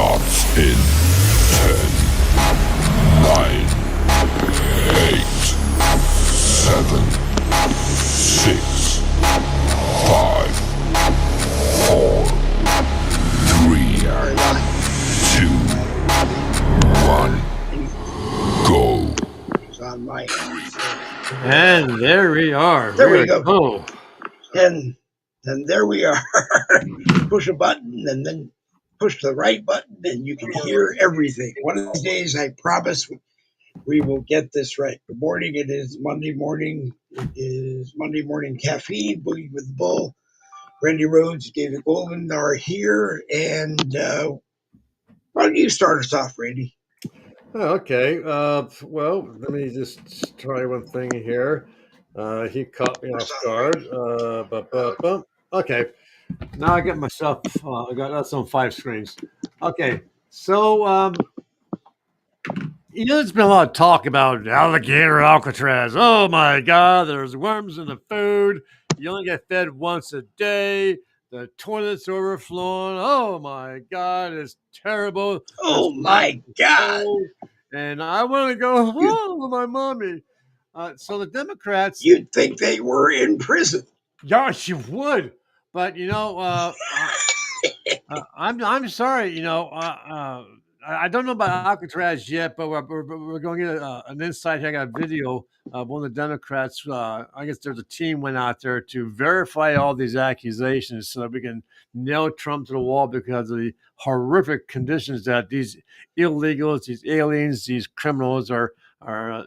starts in 10, 9, 8, 7, 6, 5, 4, 3, 2, 1, go. It's on my end. And there we are. There we go. Oh, And there we are. Push a button and then push the right button and you can hear everything. One of these days, I promise we will get this right. Good morning. It is Monday morning. It is Monday morning caffeine. Boogie with the Bull. Randy Rhodes, David Goldman are here. And why don't you start us off, Randy? okay. Well, let me just try one thing here. He caught me off guard. Okay. Now I got myself. I got that's on 5 screens. Okay. So, there's been a lot of talk about alligator Alcatraz. Oh my God, there's worms in the food. You only get fed once a day. The toilet's overflowing. Oh my God, it's terrible. Oh, my God. And I want to go home with my mommy. So the Democrats, You'd think they were in prison. yes, you would, but I'm sorry. I don't know about Alcatraz yet, but we're going to get an insight here. I got a video of one of the Democrats. I guess there's a team went out there to verify all these accusations so that we can nail Trump to the wall because of the horrific conditions that these illegals, these aliens, these criminals are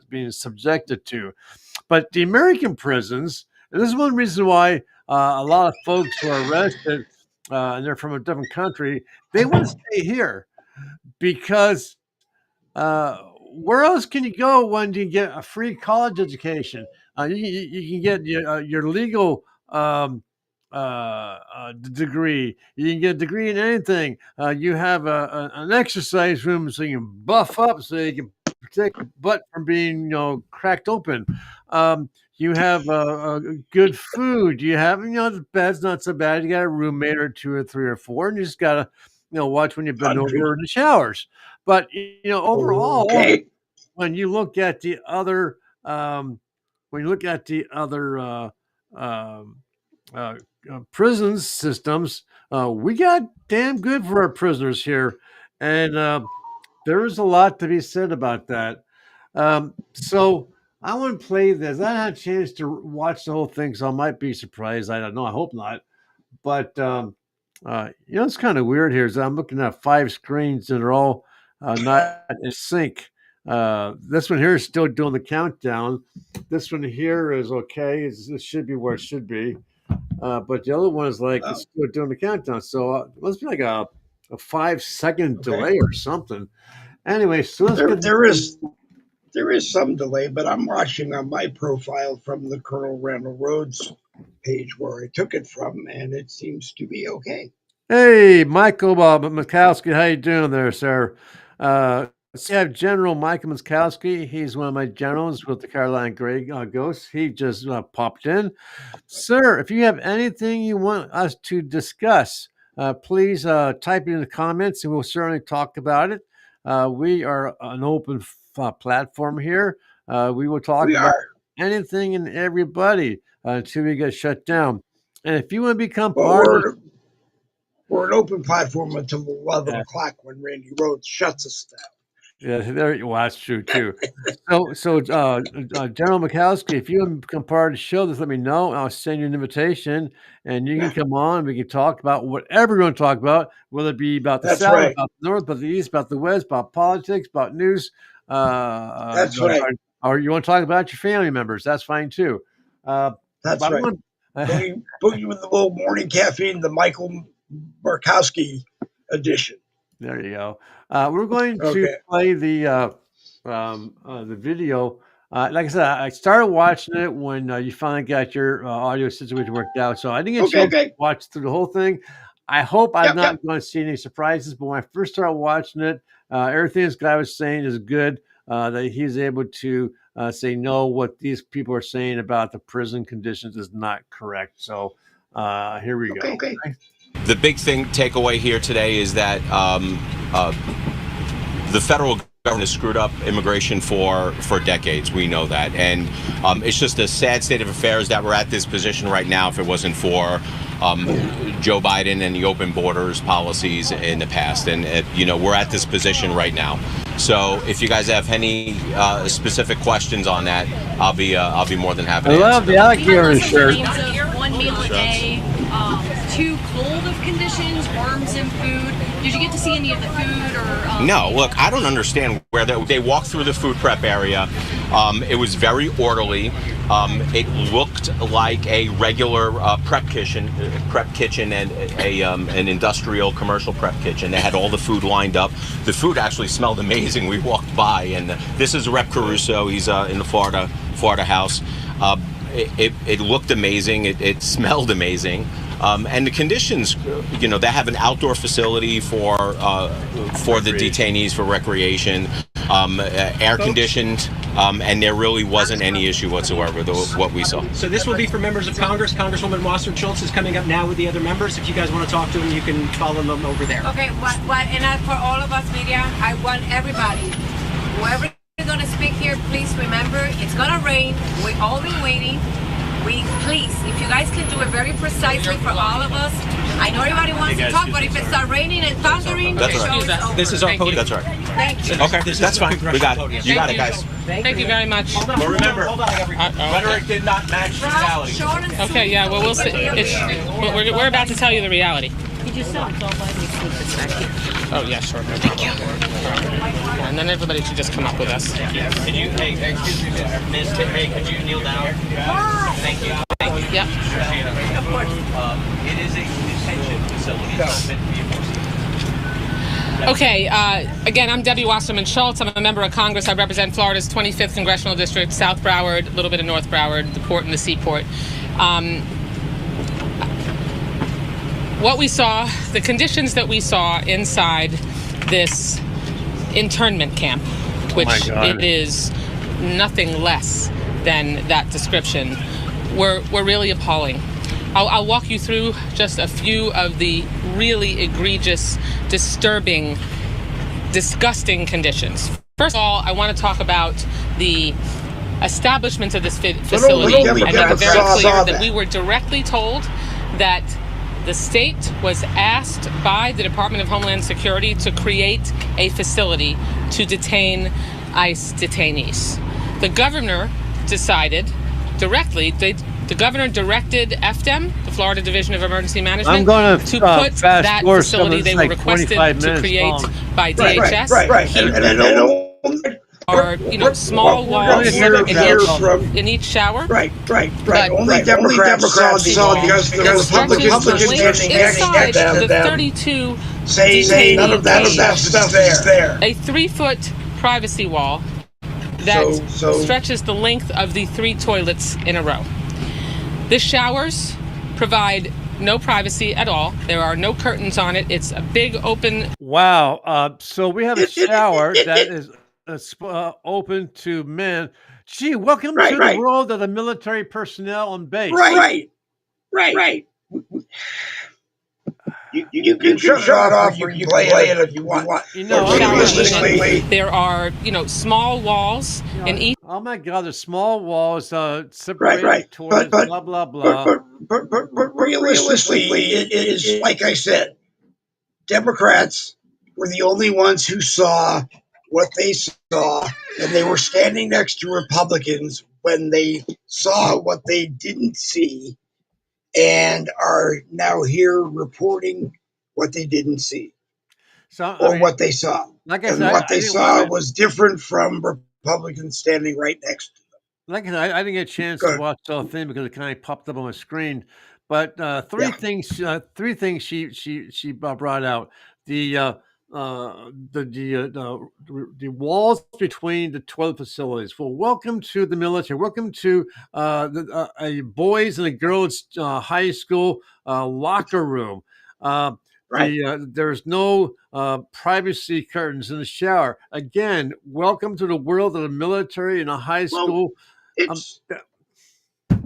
being subjected to. But the American prisons, and this is one reason why a lot of folks who are arrested and they're from a different country, they want to stay here because where else can you go when you get a free college education? You can get your legal degree. You can get a degree in anything. You have an exercise room so you can buff up, so you can protect your butt from being cracked open. You have good food. You have the bed's not so bad. You got a roommate or 2 or 3 or 4, and you just gotta watch when you bend over in the showers. But overall, Okay. when you look at the other, when you look at the other prison systems, we got damn good for our prisoners here, and there is a lot to be said about that. So I want to play this. I had a chance to watch the whole thing, so I might be surprised. I don't know. I hope not. But it's kind of weird here. Is I'm looking at 5 screens and they're all not in sync. This one here is still doing the countdown. This one here is okay. This should be where it should be. But the other one is like it's still doing the countdown. So it must be like a 5-second delay or something. Anyway, so there is some delay, but I'm watching on my profile from the Colonel Randall Rhodes page where I took it from, and it seems to be okay. Hey, Michael Mikowski, how you doing there, sir? So you have General Michael Miskowski. He's one of my generals with the Carolina Grey Ghosts. He just popped in. Sir, if you have anything you want us to discuss, please type it in the comments and we'll certainly talk about it. We are an open platform here. We will talk about anything and everybody until we get shut down. And if you want to become part of we're an open platform until 11 o'clock when Randy Rhodes shuts us down. Yeah, well, that's true too. So, General Mikowski, if you want to become part of the show, just let me know. I'll send you an invitation, and you can come on. We can talk about whatever you want to talk about, whether it be about the South, about the North, about the East, about the West, about politics, about news. That's right. Or you want to talk about your family members? That's fine too. That's right. Boogie with the Bull morning caffeine, the Michael Markowski edition. There you go. We're going to play the video. Like I said, I started watching it when you finally got your audio situation worked out. So I didn't get a chance to watch through the whole thing. I hope I'm not going to see any surprises. But when I first started watching it, everything this guy was saying is good. That he's able to say, no, what these people are saying about the prison conditions is not correct. So here we go. Okay. the big takeaway here today is that the federal government has screwed up immigration for decades. We know that, and it's just a sad state of affairs that we're at this position right now. If it wasn't for Joe Biden and the open borders policies in the past, and we're at this position right now. So if you guys have any specific questions on that, I'll be more than happy to answer. I love the alligator shirt. One meal a day, too cold of conditions, worms in food. Did you get to see any of the food or? No, look, I don't understand where they walked through the food prep area. It was very orderly. It looked like a regular prep kitchen and an industrial commercial prep kitchen. They had all the food lined up. The food actually smelled amazing. We walked by, and this is Rep Caruso. He's in the Florida House. It looked amazing. It smelled amazing. And the conditions, they have an outdoor facility for the detainees for recreation, air conditioned, and there really wasn't any issue whatsoever with what we saw. So this will be for members of Congress. Congresswoman Wasserman-Schultz is coming up now with the other members. If you guys want to talk to them, you can follow them over there. Okay, and for all of us media, I want everybody, whoever is going to speak here, please remember, it's going to rain. We've all been waiting. Please, if you guys can do it very precisely for all of us. I know everybody wants to talk, but if it starts raining and thundering, That's the right. show is over. This is our podium. That's right. Thank you. Okay, that's fine. We got it. You got it, guys. Thank you very much. But remember, rhetoric did not match reality. Short and sweet. Okay, yeah, well, we'll see. We're about to tell you the reality. Did you sell? Oh, yeah, sure. Thank you. And then everybody should just come up with us. Could you, excuse me, Miss, could you kneel down? Thank you. Yeah. It is a detention facility. It's not meant to be a Okay, again, I'm Debbie Wasserman Schultz. I'm a member of Congress. I represent Florida's 25th Congressional District, South Broward, a little bit of North Broward, the port and the seaport. What we saw, the conditions that we saw inside this internment camp, which it is nothing less than that description, were really appalling. I'll walk you through just a few of the really egregious, disturbing, disgusting conditions. First of all, I want to talk about the establishment of this facility. I make it very clear that we were directly told that the state was asked by the Department of Homeland Security to create a facility to detain ICE detainees. The governor decided directly, the governor directed FDEM, the Florida Division of Emergency Management, to put that facility they were requested to create by DHS. Right. Are small walls in each shower. Right. But Only Democrats saw because the Republicans were standing next to the them 32 saying none of that stuff is there. A 3-foot privacy wall that stretches the length of the 3 toilets in a row. The showers provide no privacy at all. There are no curtains on it. It's a big open. Wow. So we have a shower that is open to men. Gee, welcome to the world of the military personnel on base. Right. You can shut it off or you can play it if you want. There are, small walls in each. Oh my God, there's small walls separated towards blah, blah, blah. But realistically, it is like I said, Democrats were the only ones who saw what they saw, and they were standing next to Republicans when they saw what they didn't see, and are now here reporting what they didn't see, what they saw. Like I and said, what they saw was different from Republicans standing right next to them. Like I said, I didn't get a chance to watch the whole thing because it kind of popped up on my screen. But three things she brought out: the walls between the toilet facilities. Well, welcome to the military. Welcome to a boys and a girls high school locker room. There's no privacy curtains in the shower. Again, welcome to the world of the military and a high school.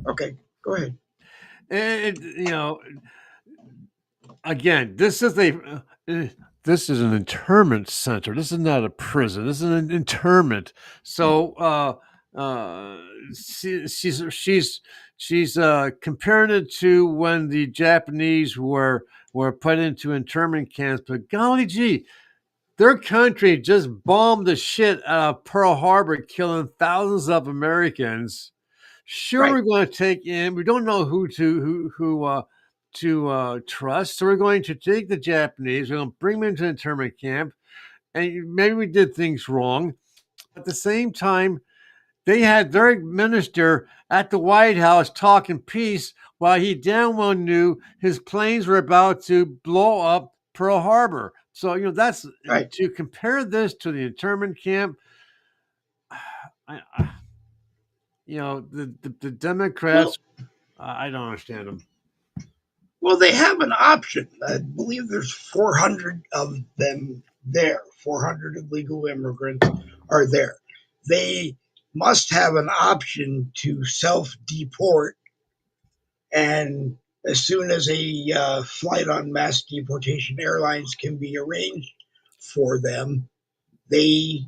Okay, go ahead. And again, this is an internment center. This is not a prison. This is an internment. So she's comparing it to when the Japanese were put into internment camps. But golly gee, their country just bombed the shit out of Pearl Harbor, killing thousands of Americans. Sure, Right. we're going to take in. We don't know who to trust, so we're going to take the Japanese. We're going to bring them into an internment camp, and maybe we did things wrong. At the same time, they had their minister at the White House talking peace while he damn well knew his planes were about to blow up Pearl Harbor. So that's Right. to compare this to the internment camp. I the Democrats. I don't understand them. Well, they have an option. I believe there's 400 of them there. 400 illegal immigrants are there. They must have an option to self-deport, and as soon as a flight on mass deportation airlines can be arranged for them, they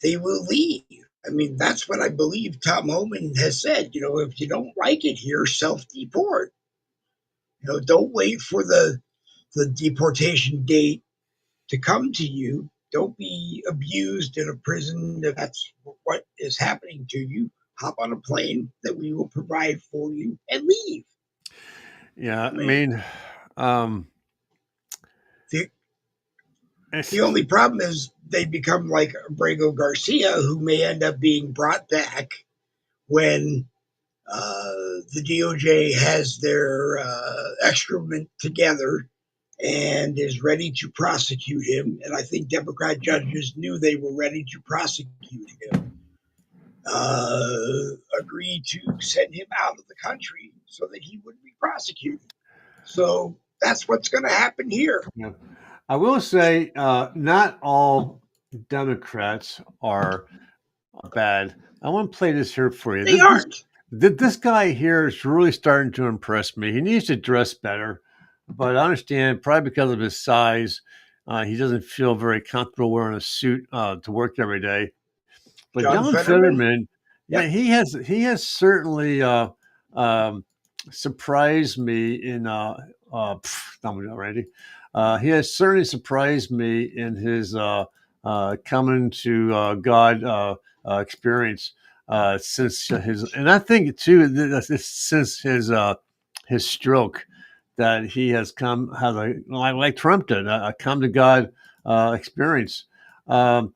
will leave. I mean, that's what I believe Tom Homan has said. If you don't like it here, self-deport. Don't wait for the deportation date to come to you. Don't be abused in a prison if that's what is happening to you. Hop on a plane that we will provide for you and leave. Yeah, I mean, the only problem is they become like Abrego Garcia, who may end up being brought back when the DOJ has their excrement together and is ready to prosecute him. And I think Democrat judges knew they were ready to prosecute him, agreed to send him out of the country so that he wouldn't be prosecuted. So that's what's going to happen here. Yeah. I will say, not all Democrats are bad. I want to play this here for you. They aren't. This guy here is really starting to impress me. He needs to dress better, but I understand probably because of his size, he doesn't feel very comfortable wearing a suit to work every day. But John Fetterman, yeah, he has certainly surprised me in already. He has certainly surprised me in his coming to God experience since and I think too since his stroke that he has like Trump did a come to God experience. So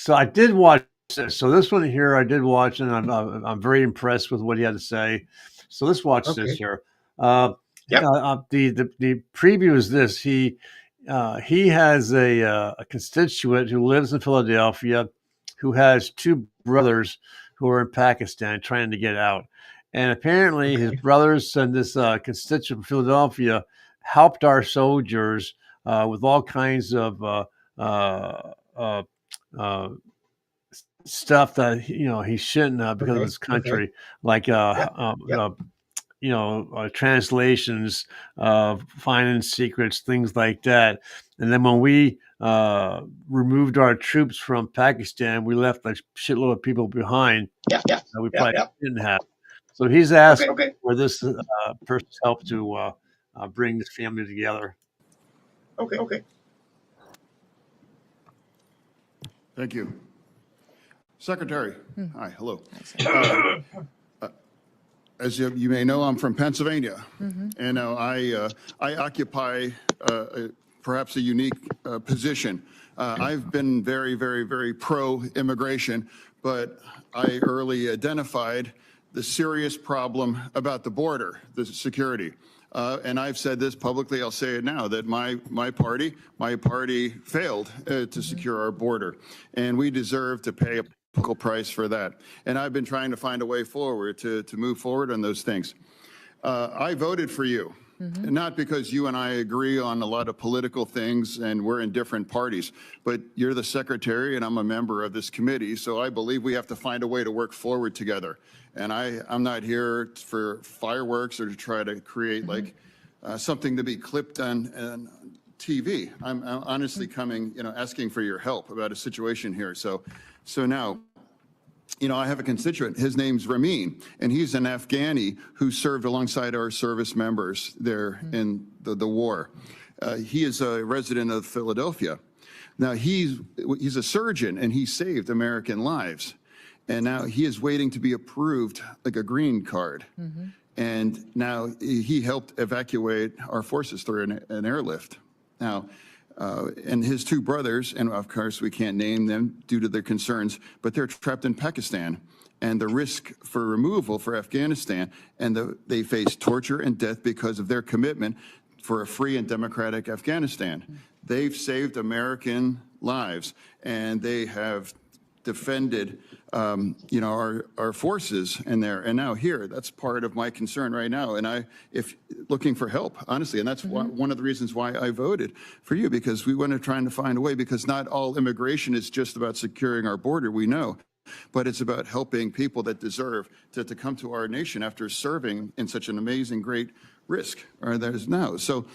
I did watch this. So this one here I did watch, and I'm very impressed with what he had to say. So let's watch this here. The preview is this. He has a constituent who lives in Philadelphia who has two brothers who are in Pakistan trying to get out. And apparently his brothers and this constituent from Philadelphia helped our soldiers with all kinds of stuff that he shouldn't because of his country, like translations, finding secrets, things like that. And then when we removed our troops from Pakistan, we left a shitload of people behind that we probably didn't have. So he's asked for this person's help to bring this family together. Okay. Thank you. Secretary, hi, hello. As you may know, I'm from Pennsylvania, and I occupy perhaps a unique position. I've been very, very, very pro-immigration, but I early identified the serious problem about the border, the security. And I've said this publicly, I'll say it now, that my party failed to secure our border, and we deserve to pay a political price for that. And I've been trying to find a way forward to move forward on those things. I voted for you, not because you and I agree on a lot of political things and we're in different parties, but you're the secretary and I'm a member of this committee, so I believe we have to find a way to work forward together. And I'm not here for fireworks or to try to create like something to be clipped on TV. I'm honestly coming, asking for your help about a situation here. So now, I have a constituent. His name's Ramin, and he's an Afghani who served alongside our service members there in the war. He is a resident of Philadelphia. Now, he's a surgeon, and he saved American lives. And now he is waiting to be approved like a green card. And now he helped evacuate our forces through an airlift. Now, and his two brothers, and of course we can't name them due to their concerns, but they're trapped in Pakistan. And the risk for removal for Afghanistan, and they face torture and death because of their commitment for a free and democratic Afghanistan. They've saved American lives, and they have defended, our forces in there. And now here, that's part of my concern right now. And if looking for help, honestly, and that's one of the reasons why I voted for you, because we want to try to find a way, because not all immigration is just about securing our border, we know, but it's about helping people that deserve to come to our nation after serving in such an amazing, great risk, or there's now. So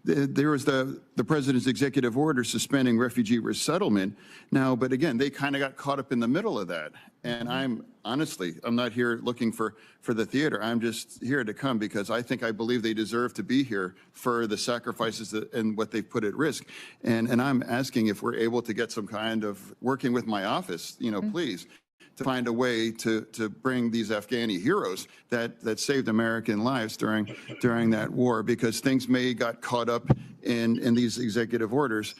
there was the president's executive order suspending refugee resettlement now, but again, they kind of got caught up in the middle of that. And I'm not here looking for the theater. I'm just here to come because I believe they deserve to be here for the sacrifices and what they've put at risk. And I'm asking if we're able to get some kind of working with my office, please, to find a way to bring these Afghani heroes that saved American lives during that war, because things may got caught up in these executive orders.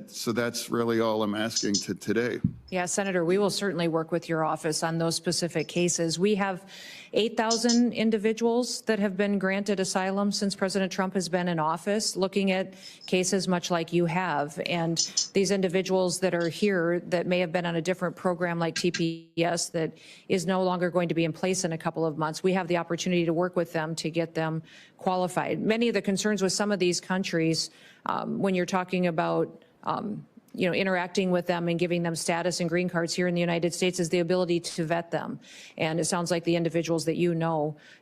So that's really all I'm asking today. Yeah, Senator, we will certainly work with your office on those specific cases. We have 8,000 individuals that have been granted asylum since President Trump has been in office, looking at cases much like you have. And these individuals that are here that may have been on a different program like TPS that is no longer going to be in place in a couple of months, we have the opportunity to work with them to get them qualified. Many of the concerns with some of these countries, when you're talking about interacting with them and giving them status and green cards here in the United States, is the ability to vet them. And it sounds like the individuals that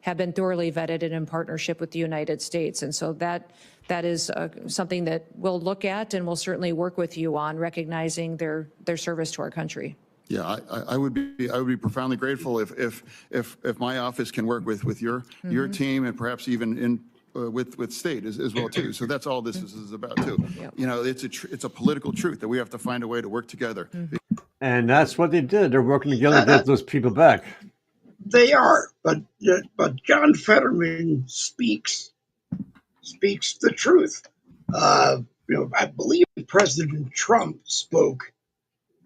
have been thoroughly vetted and in partnership with the United States. And so that is something that we'll look at, and we'll certainly work with you on recognizing their service to our country. Yeah, I would be profoundly grateful if my office can work with your team, and perhaps even with state as well too. So that's all this is about too. Yep. It's a political truth that we have to find a way to work together. And that's what they did. They're working together to get those people back. They are, but John Fetterman speaks the truth. I believe President Trump spoke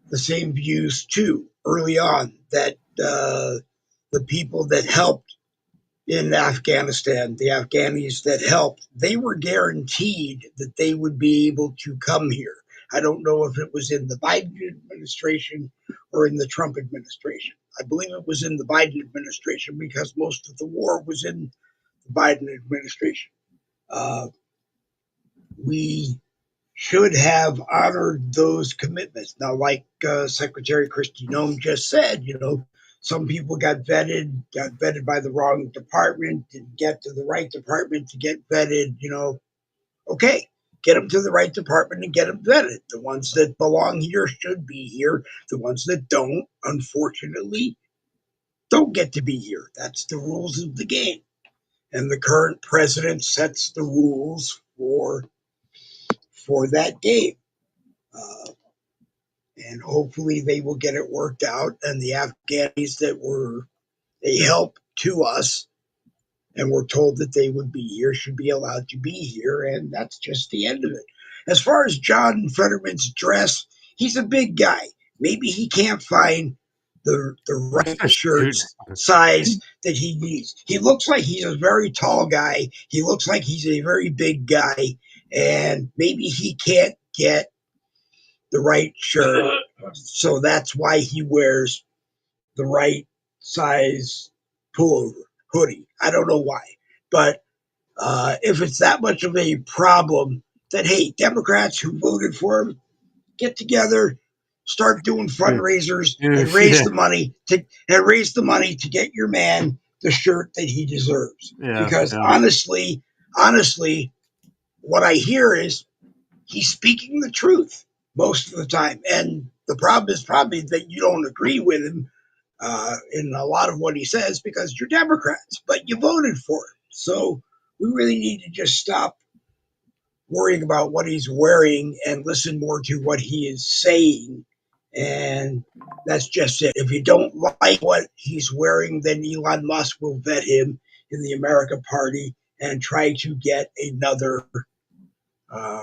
the same views too early on, that the people that helped in Afghanistan, the Afghanis that helped, they were guaranteed that they would be able to come here. I don't know if it was in the Biden administration or in the Trump administration. I believe it was in the Biden administration, because most of the war was in the Biden administration. We should have honored those commitments. Now, like Secretary Kristi Noem just said, some people got vetted by the wrong department, didn't get to the right department to get vetted, Okay, get them to the right department and get them vetted. The ones that belong here should be here. The ones that don't, unfortunately, don't get to be here. That's the rules of the game. And the current president sets the rules for that game. And hopefully they will get it worked out. And the Afghanis they helped to us and were told that they would be here should be allowed to be here. And that's just the end of it. As far as John Fetterman's dress, he's a big guy. Maybe he can't find the right shirt size that he needs. He looks like he's a very tall guy. He looks like he's a very big guy. And maybe he can't get the right shirt, so that's why he wears the right size pullover hoodie. I don't know why, but if it's that much of a problem, then hey, Democrats who voted for him, get together, start doing fundraisers, and raise the money to get your man the shirt that he deserves. Because honestly, what I hear is he's speaking the truth most of the time. And the problem is probably that you don't agree with him in a lot of what he says because you're Democrats, but you voted for him. So we really need to just stop worrying about what he's wearing and listen more to what he is saying. And that's just it. If you don't like what he's wearing, then Elon Musk will vet him in the America Party and try to get uh,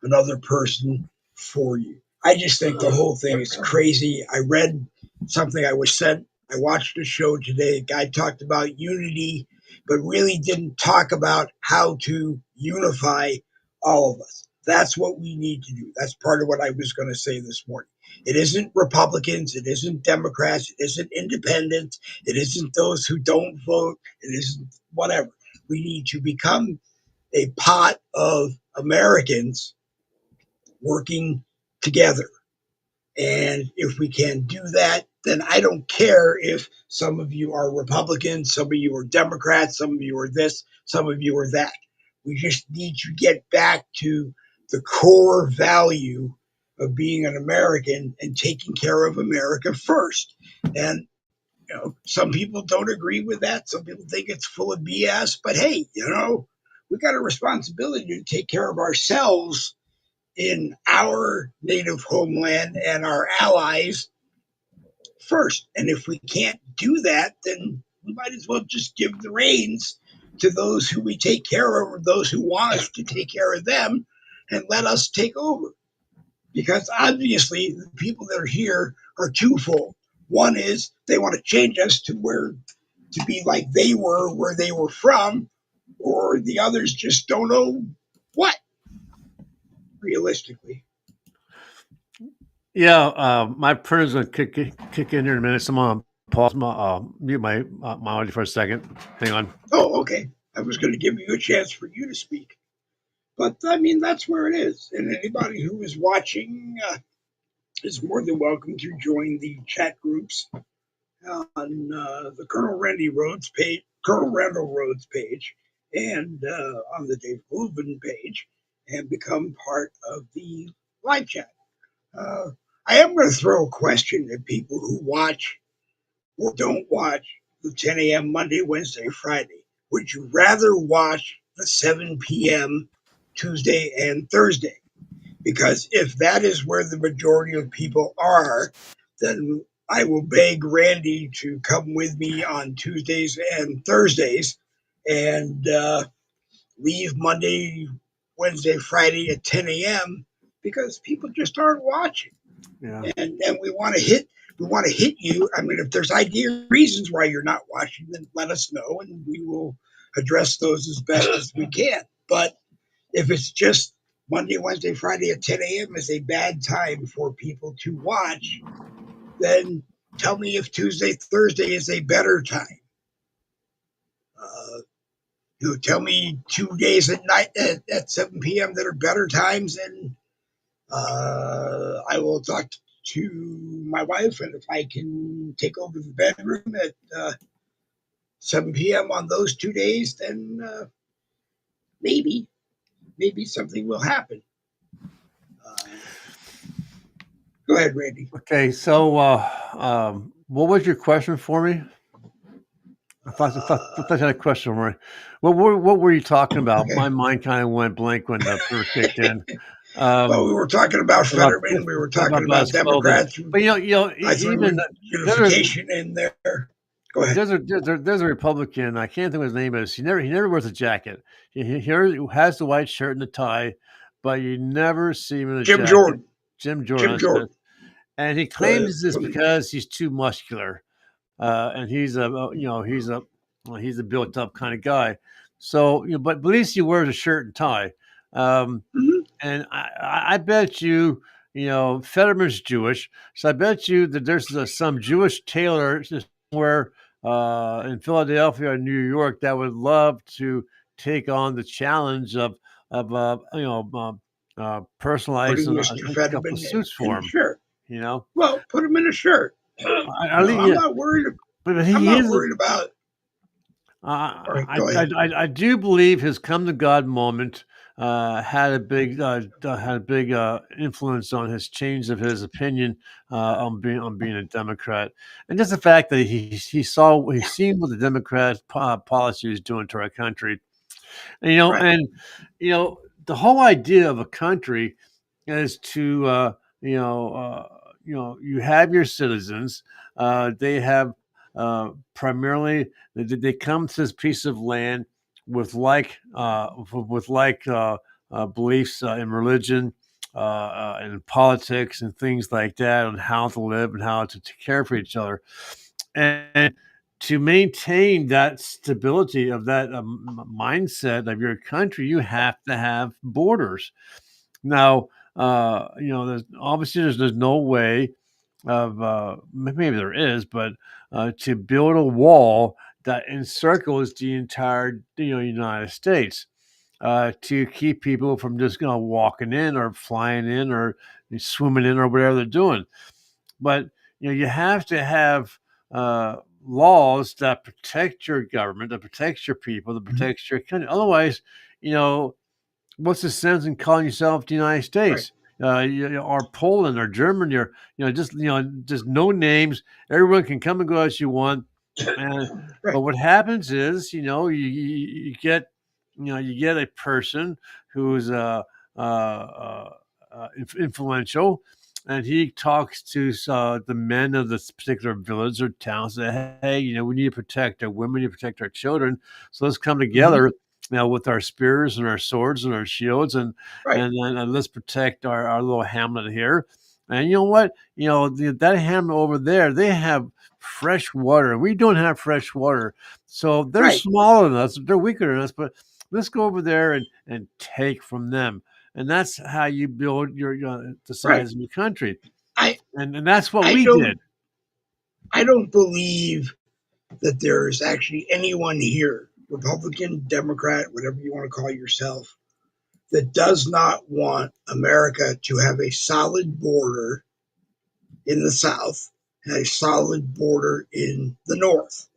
another person for you. I just think the whole thing is crazy. I read something I was sent. I watched a show today. A guy talked about unity, but really didn't talk about how to unify all of us. That's what we need to do. That's part of what I was going to say this morning. It isn't Republicans. It isn't Democrats. It isn't independents. It isn't those who don't vote. It isn't whatever. We need to become a pot of Americans working together. And if we can do that, then I don't care if some of you are Republicans, some of you are Democrats, some of you are this, some of you are that. We just need to get back to the core value of being an American and taking care of America first. And some people don't agree with that. Some people think it's full of BS. But hey, we got a responsibility to take care of ourselves in our native homeland and our allies first. And if we can't do that, then we might as well just give the reins to those who we take care of or those who want us to take care of them and let us take over. Because obviously, the people that are here are twofold. One is they want to change us to be like they were where they were from, or the others just don't know what, realistically. Yeah, my printer's gonna kick in here in a minute. So I'm gonna pause mute my audio for a second. Hang on. Oh, okay. I was going to give you a chance for you to speak. But I mean, that's where it is. And anybody who is watching is more than welcome to join the chat groups on the Colonel Randall Rhodes page, and on the Dave Goulden page, and become part of the live chat. I am going to throw a question at people who watch or don't watch the 10 a.m. Monday, Wednesday, Friday. Would you rather watch the 7 p.m. Tuesday and Thursday? Because if that is where the majority of people are, then I will beg Randy to come with me on Tuesdays and Thursdays and leave Monday, Wednesday, Friday at 10 a.m. because people just aren't watching. Yeah. And we want to hit you. I mean, if there's reasons why you're not watching, then let us know and we will address those as best as we can. But if it's just Monday, Wednesday, Friday at 10 a.m. is a bad time for people to watch, then tell me if Tuesday, Thursday is a better time. Tell me 2 days at night at 7 p.m. that are better times, and I will talk to my wife, and if I can take over the bedroom at 7 p.m. on those 2 days, then maybe something will happen. Go ahead, Randy. Okay, so what was your question for me? I thought you had a question for me. What were you talking about? Okay. My mind kind of went blank when the first kicked in. Well, we were talking about Fetterman. We were talking about Democrats. But I threw even unification in there. Go ahead. There's a Republican. I can't think what his name is. He never wears a jacket. He has the white shirt and the tie, but you never see him in a jacket. Jim Jordan. And he claims this because he's too muscular, and he's a built up kind of guy. So, but at least he wears a shirt and tie. And I bet you, Fetterman's Jewish, so I bet you that there's some Jewish tailor somewhere in Philadelphia or New York that would love to take on the challenge of personalizing Mr. Fetterman a suits for him. Sure. Well, put him in a shirt. I'm not worried. But I'm not worried about. I do believe his come to God moment had a big influence on his change of his opinion on being a Democrat, and just the fact that he seen what the Democrat policy was doing to our country, and Right. the whole idea of a country is to you have your citizens. They have primarily they come to this piece of land with beliefs in religion and politics and things like that, on how to live and how to take care for each other, and to maintain that stability of that mindset of your country, you have to have borders. Now, there's obviously there's no way of maybe there is, but to build a wall that encircles the entire United States to keep people from just walking in or flying in or swimming in or whatever they're doing. But you have to have laws that protect your government, that protects your people, that Mhm. protects your country. Otherwise, you know, what's the sense in calling yourself the United Right. States, or Poland or Germany, or just no names. Everyone can come and go as you want. And Right. but what happens is, you get you get a person who's influential, and he talks to the men of this particular village or town. Say, hey, we need to protect our women, we need to protect our children. So let's come Mhm. together with our spears and our swords and our shields, and Right. and let's protect our little hamlet here. And you know what? That hamlet over there, they have fresh water. We don't have fresh water, so they're Right. smaller than us. They're weaker than us, but let's go over there and take from them. And that's how you build the Right. size of your country. I And that's what I we did. don't believe that there is actually anyone here, Republican, Democrat, whatever you want to call yourself, that does not want America to have a solid border in the South and a solid border in the North.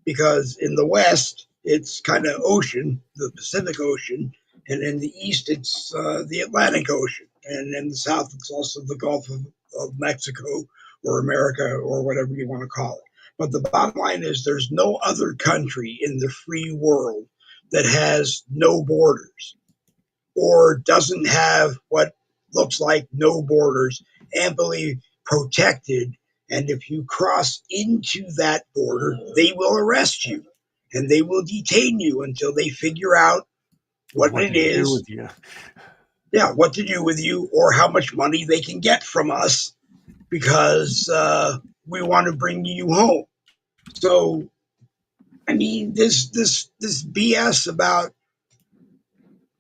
Because in the West, it's kind of ocean, the Pacific Ocean, and in the East, it's the Atlantic Ocean. And in the South, it's also the Gulf of Mexico or America or whatever you want to call it. But the bottom line is there's no other country in the free world that has no borders or doesn't have what looks like no borders, amply protected. And if you cross into that border, they will arrest you and they will detain you until they figure out what What it to do is, with you? yeah, what to do with you or how much money they can get from us because we want to bring you home. So, I mean, this BS about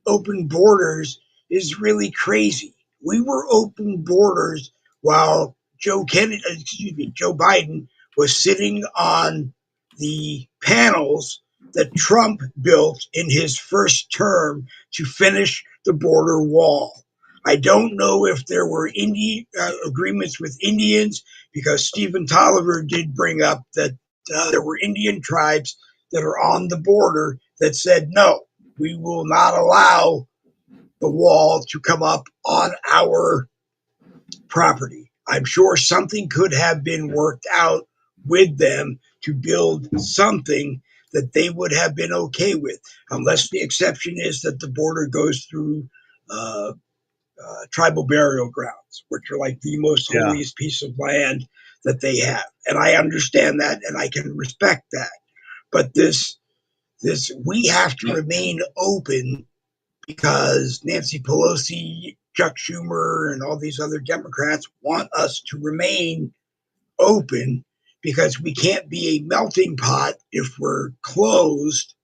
open borders is really crazy. We were open borders while Joe Biden was sitting on the panels that Trump built in his first term to finish the border wall. I don't know if there were agreements with Indians because Stephen Tolliver did bring up that there were Indian tribes that are on the border that said no, we will not allow the wall to come up on our property. I'm sure something could have been worked out with them to build something that they would have been okay with, unless the exception is that the border goes through uh, tribal burial grounds, which are like the most Yeah. holiest piece of land that they have. And I understand that and I can respect that. But this we have to remain open because Nancy Pelosi, Chuck Schumer, and all these other Democrats want us to remain open because we can't be a melting pot if we're closed.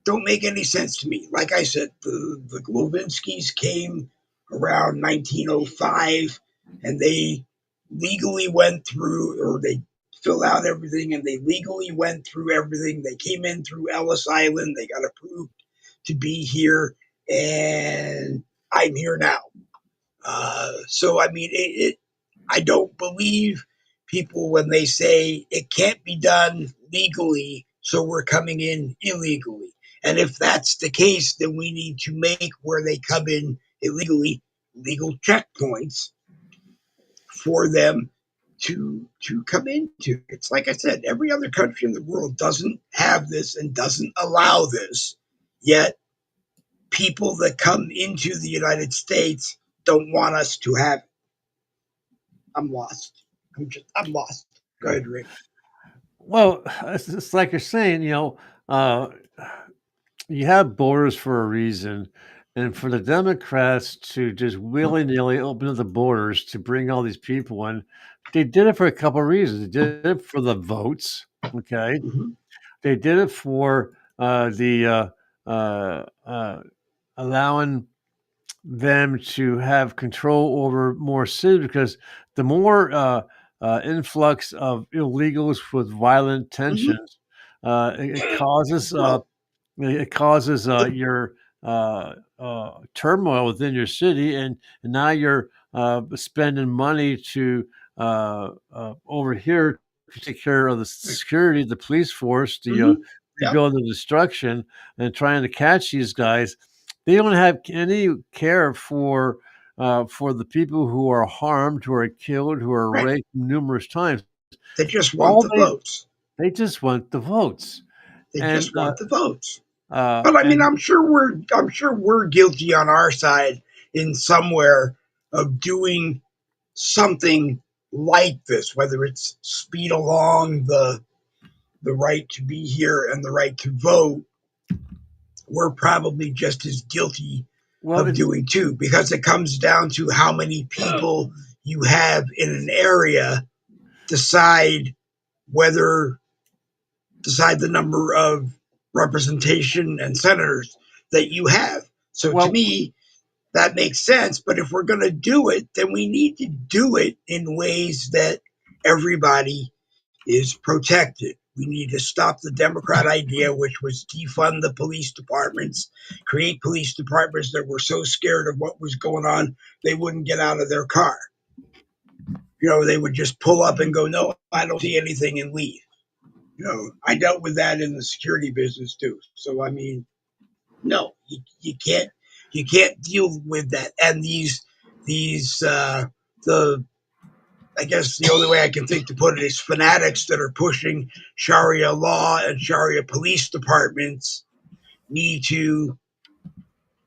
Don't make any sense to me. Like I said, the Glovinskys came around 1905 and they legally went through, or they filled out everything and they legally went through everything. They came in through Ellis Island, they got approved to be here, and I'm here now. So, I mean, I don't believe people when they say it can't be done legally, so we're coming in illegally. And if that's the case, then we need to make where they come in illegally legal checkpoints for them to come into. It's like I said, every other country in the world doesn't have this and doesn't allow this. Yet people that come into the United States don't want us to have it. I'm lost. I'm lost. Go ahead, Rick. Well, it's like you're saying, uh, you have borders for a reason. And for the Democrats to just willy nilly open up the borders to bring all these people in, they did it for a couple of reasons. They did it for the votes. Okay. Mm-hmm. They did it for the allowing them to have control over more cities because the more influx of illegals with violent Mm-hmm. tensions, it causes Well, your turmoil within your city, and now you're spending money to over here to take care of the security, the police force, mm-hmm. to Yep. go to destruction and trying to catch these guys. They don't have any care for the people who are harmed, who are killed, who are Right. raped numerous times. They just want All the votes. they just want the votes, They and just want the votes. But I mean, and I'm sure we're guilty on our side in somewhere of doing something like this, whether it's speed along the right to be here and the right to vote. We're probably just as guilty well, of doing too, because it comes down to how many people you have in an area decide whether decide the number of representation and senators that you have. So to well, me, that makes sense. But if we're going to do it, then we need to do it in ways that everybody is protected. We need to stop the Democrat idea, which was defund the police departments, create police departments that were so scared of what was going on, they wouldn't get out of their car. They would just pull up and go, no, I don't see anything, and leave. I dealt with that in the security business too. So, I mean, no, you can't deal with that. And the I guess the only way I can think to put it is fanatics that are pushing Sharia law and Sharia police departments need to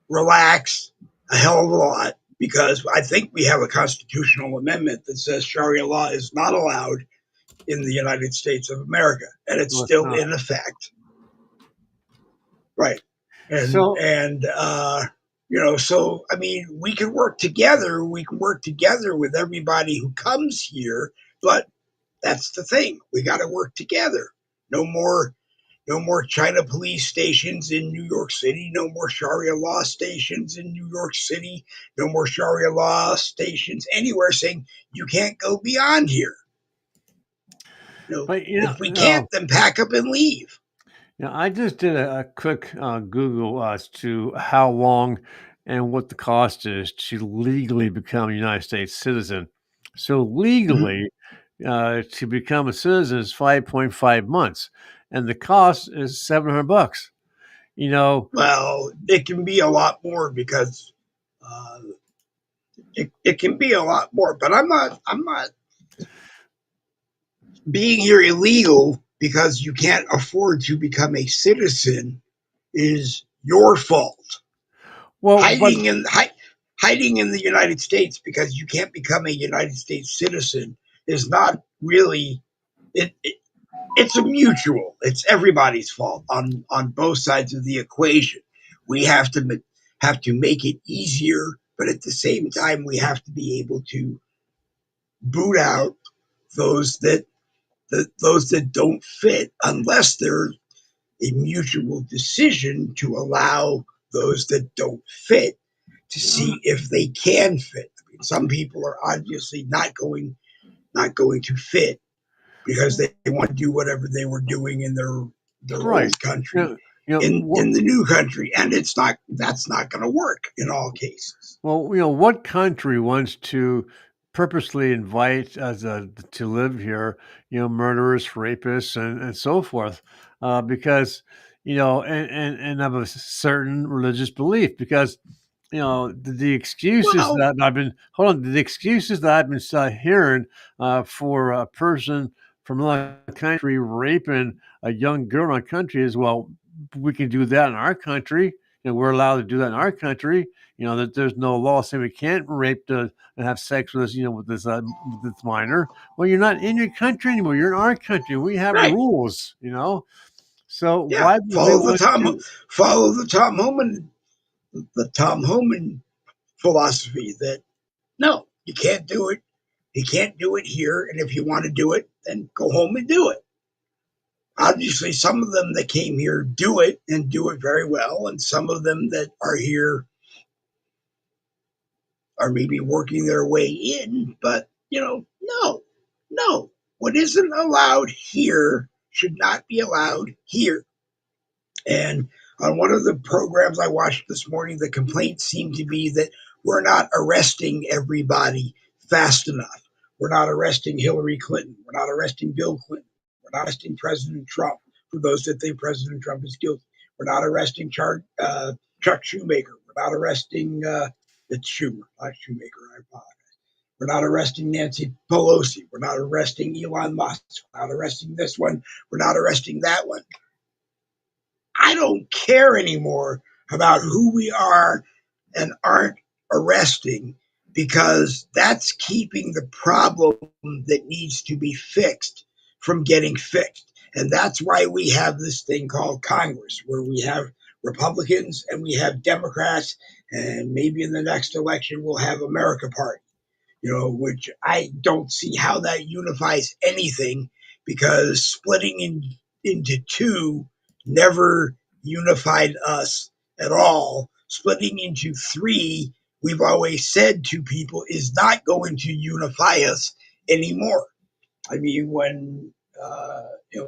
relax a hell of a lot, because I think we have a constitutional amendment that says Sharia law is not allowed in the United States of America, and it's no, it's still not. in effect. Right. And So so I mean, we can work together. We can work together with everybody who comes here, but that's the thing. We got to work together. No more, no more China police stations in New York City. No more Sharia law stations in New York City. No more Sharia law stations anywhere saying you can't go beyond here. but If we can't, then pack up and leave. I just did a quick Google as to how long and what the cost is to legally become a United States citizen. So Mhm. legally, to become a citizen is 5.5 months, and the cost is $700. You know, Well, it can be a lot more because uh, it can be a lot more. But I'm not being here illegal because you can't afford to become a citizen is your fault. well, but Hiding in the United States because you can't become a United States citizen is not really it. It's a mutual. It's everybody's fault on both sides of the equation. We have to make it easier, but at the same time, we have to be able to boot out those that don't fit, unless there's a mutual decision to allow those that don't fit to see if they can fit. I mean, some people are obviously not going to fit because they want to do whatever they were doing in their right, old country you know, in the new country, and that's not going to work in all cases. well, what country wants to purposely invite to live here, murderers, rapists, and so forth? Because and of a certain religious belief, because the excuses Well, that I've been the excuses that I've been hearing for a person from another country raping a young girl in our country is, well, we can do that in our country, and we're allowed to do that in our country. That there's no law saying we can't rape and have sex with this, with this minor. Well, you're not in your country anymore. You're in our country. We have right. rules. So Yeah. why would we want to? Follow the Tom Homan philosophy that no, you can't do it. You can't do it here. And if you want to do it, then go home and do it. Obviously, some of them that came here do it and do it very well. And some of them that are here are maybe working their way in. But, no. What isn't allowed here should not be allowed here. And on one of the programs I watched this morning, the complaint seemed to be that we're not arresting everybody fast enough. We're not arresting Hillary Clinton. We're not arresting Bill Clinton. We're not arresting President Trump, for those that think President Trump is guilty. We're not arresting Chuck Schumacher. We're not arresting it's Schumer, not Shoemaker. I apologize. We're not arresting Nancy Pelosi. We're not arresting Elon Musk. We're not arresting this one. We're not arresting that one. I don't care anymore about who we are and aren't arresting, because that's keeping the problem that needs to be fixed from getting fixed. And that's why we have this thing called Congress, where we have Republicans and we have Democrats, and maybe in the next election we'll have America Party, which I don't see how that unifies anything, because splitting into two never unified us at all. Splitting into three, we've always said to people, is not going to unify us anymore. I mean, when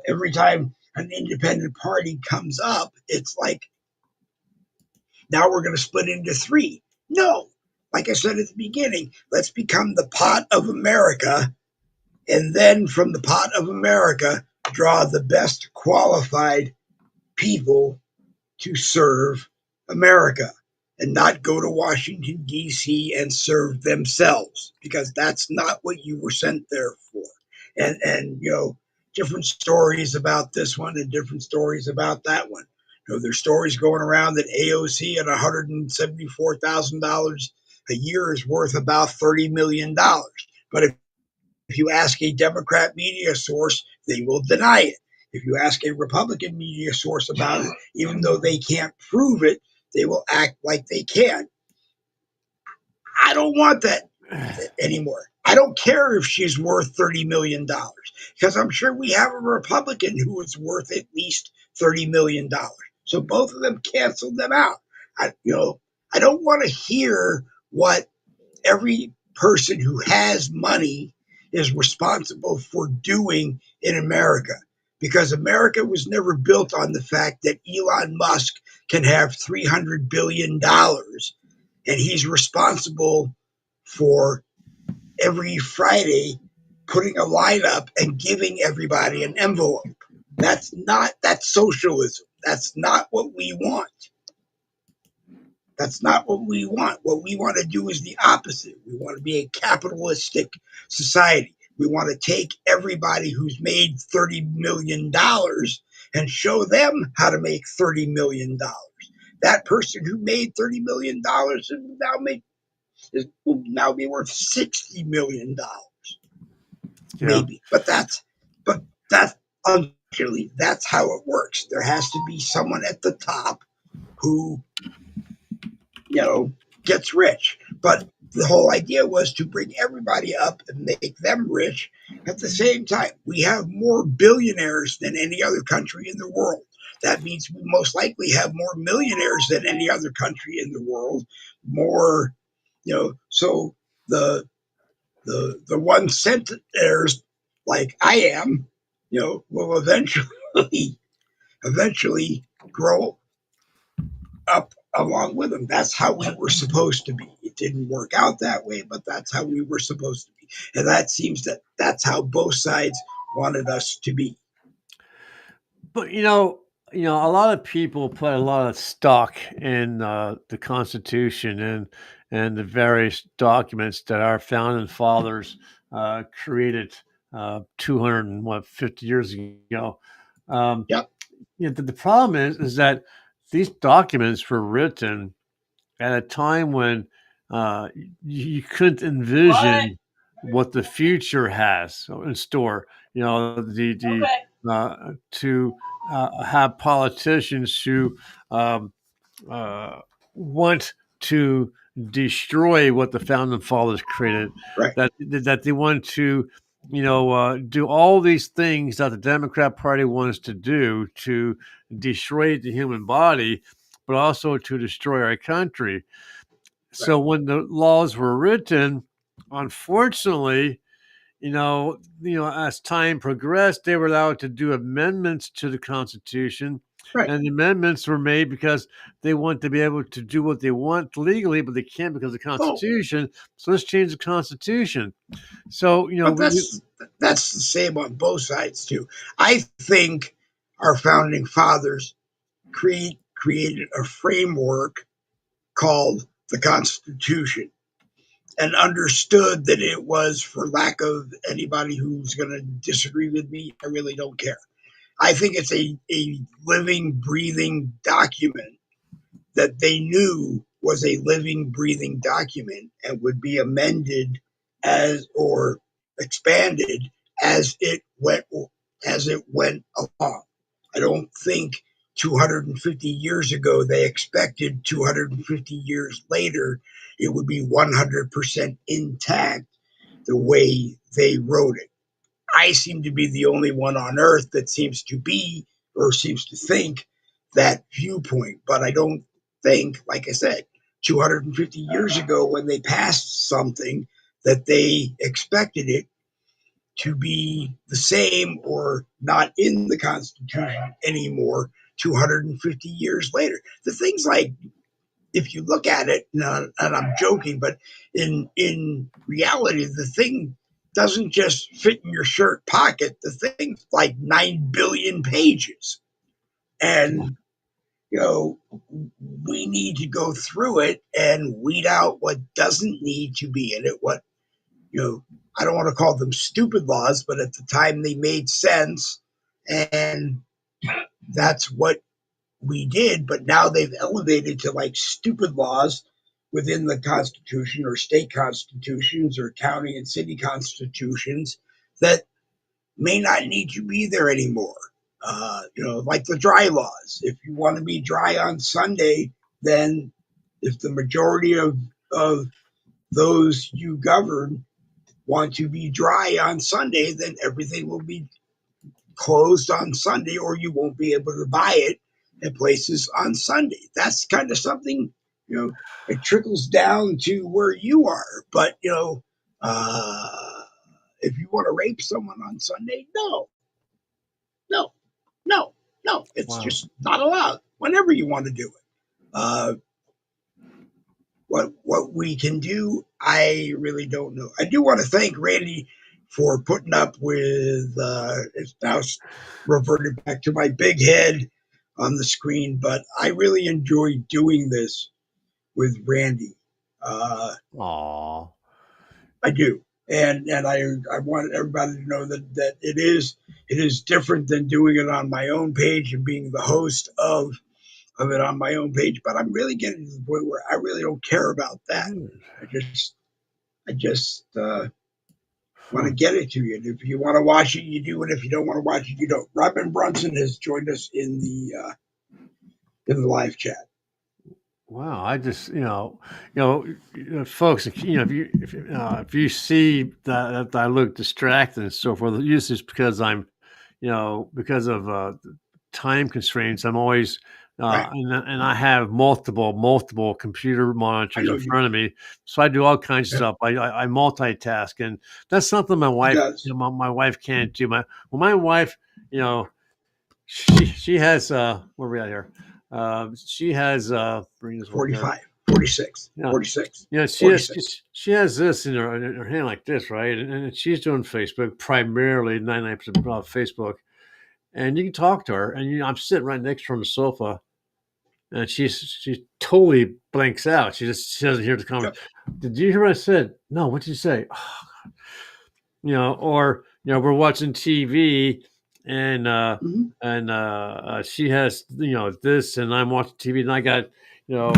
every time an independent party comes up, it's like, now we're going to split into three. No, like I said at the beginning, let's become the pot of America, and then from the pot of America, draw the best qualified people to serve America, and not go to Washington, D.C. and serve themselves, because that's not what you were sent there for. And different stories about this one and different stories about that one. There's stories going around that AOC at $174,000 a year is worth about $30 million. But if you ask a Democrat media source, they will deny it. If you ask a Republican media source about it, even though they can't prove it, they will act like they can. I don't want that anymore. I don't care if she's worth $30 million, because I'm sure we have a Republican who is worth at least $30 million. So both of them canceled them out. I don't want to hear what every person who has money is responsible for doing in America, because America was never built on the fact that Elon Musk can have $300 billion and he's responsible for every Friday putting a line up and giving everybody an envelope. That's socialism. That's not what we want. That's not what we want. What we want to do is the opposite. We want to be a capitalistic society. We want to take everybody who's made $30 million and show them how to make $30 million. That person who made $30 million will now be worth $60 million, maybe. But that's unfortunately, that's how it works. There has to be someone at the top who gets rich. But the whole idea was to bring everybody up and make them rich. At the same time, we have more billionaires than any other country in the world. That means we most likely have more millionaires than any other country in the world. More, so the 1 centers, like I am, will eventually grow up along with them. That's how we were supposed to be. It didn't work out that way, but that's how we were supposed to be. And that seems that's how both sides wanted us to be. But a lot of people put a lot of stock in the Constitution and the various documents that our founding fathers created 250 years ago. Um, Yep. the problem is that these documents were written at a time when you couldn't envision what the future has in store. The to have politicians who um, uh, want to destroy what the founding fathers created. Right. That they want to, do all these things that the Democrat Party wants to do to destroy the human body, but also to destroy our country. Right. So when the laws were written, unfortunately, as time progressed, they were allowed to do amendments to the Constitution, Right. and the amendments were made because they want to be able to do what they want legally, but they can't because of the Constitution. So let's change the Constitution. So But that's the same on both sides too. I think our founding fathers created a framework called the Constitution and understood that it was, for lack of anybody who's going to disagree with me, I really don't care. I think it's a living, breathing document that they knew was a living, breathing document and would be amended as or expanded as it went along. I don't think 250 years ago they expected 250 years later it would be 100% intact the way they wrote it. I seem to be the only one on earth that seems to be or seems to think that viewpoint. But I don't think, like I said, 250 years ago when they passed something that they expected it to be the same or not in the Constitution anymore 250 years later. The things like, if you look at it, and I'm joking, but in reality, the thing doesn't just fit in your shirt pocket. The thing's like 9 billion pages, and we need to go through it and weed out what doesn't need to be in it. What I don't want to call them stupid laws, but at the time they made sense, and that's what we did, but now they've elevated to like stupid laws within the Constitution or state constitutions or county and city constitutions that may not need to be there anymore. Like the dry laws. If you want to be dry on Sunday, then if the majority of those you govern want to be dry on Sunday, then everything will be closed on Sunday, or you won't be able to buy it at places on Sunday. That's kind of something, it trickles down to where you are. But, if you want to rape someone on Sunday, no, no, no, no. It's Wow. just not allowed whenever you want to do it. What we can do, I really don't know. I do want to thank Randy for putting up with. It's now reverted back to my big head on the screen, but I really enjoy doing this with Randy. Aww. I do, and I want everybody to know that it is different than doing it on my own page and being the host of it on my own page, but I'm really getting to the point where I really don't care about that. I just want to get it to you. And if you want to watch it, you do. And if you don't want to watch it, you don't. Robin Brunson has joined us in the live chat. Wow, I just folks, if you see that I look distracted and so forth, usually it's because I'm, because of time constraints. I'm always Right. and I have multiple computer monitors in front of me, so I do all kinds of stuff. I multitask, and that's something my wife, my wife can't do. My wife, she has where are we at here? She has 45, 46, yeah. 46. Yeah, she has this in her hand like this, right? And she's doing Facebook primarily, 99% of Facebook. and you can talk to her. And I'm sitting right next to her on the sofa, and she totally blanks out. She doesn't hear the comment. Did you hear what I said? No. What did you say? Or we're watching TV, and she has this, and I'm watching TV, and I got I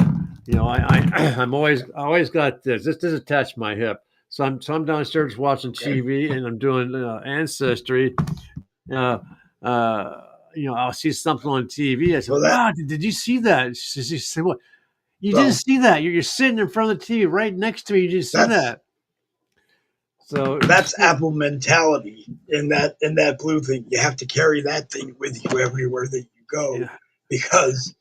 always got this. This is attached to my hip. So I'm downstairs watching TV, and I'm doing Ancestry. Uh, I'll see something on TV. I said, "Wow, did you see that?" She said, "What? You didn't see that? You're sitting in front of the TV right next to me. You didn't see that." So that's Apple mentality in that blue thing. You have to carry that thing with you everywhere that you go, because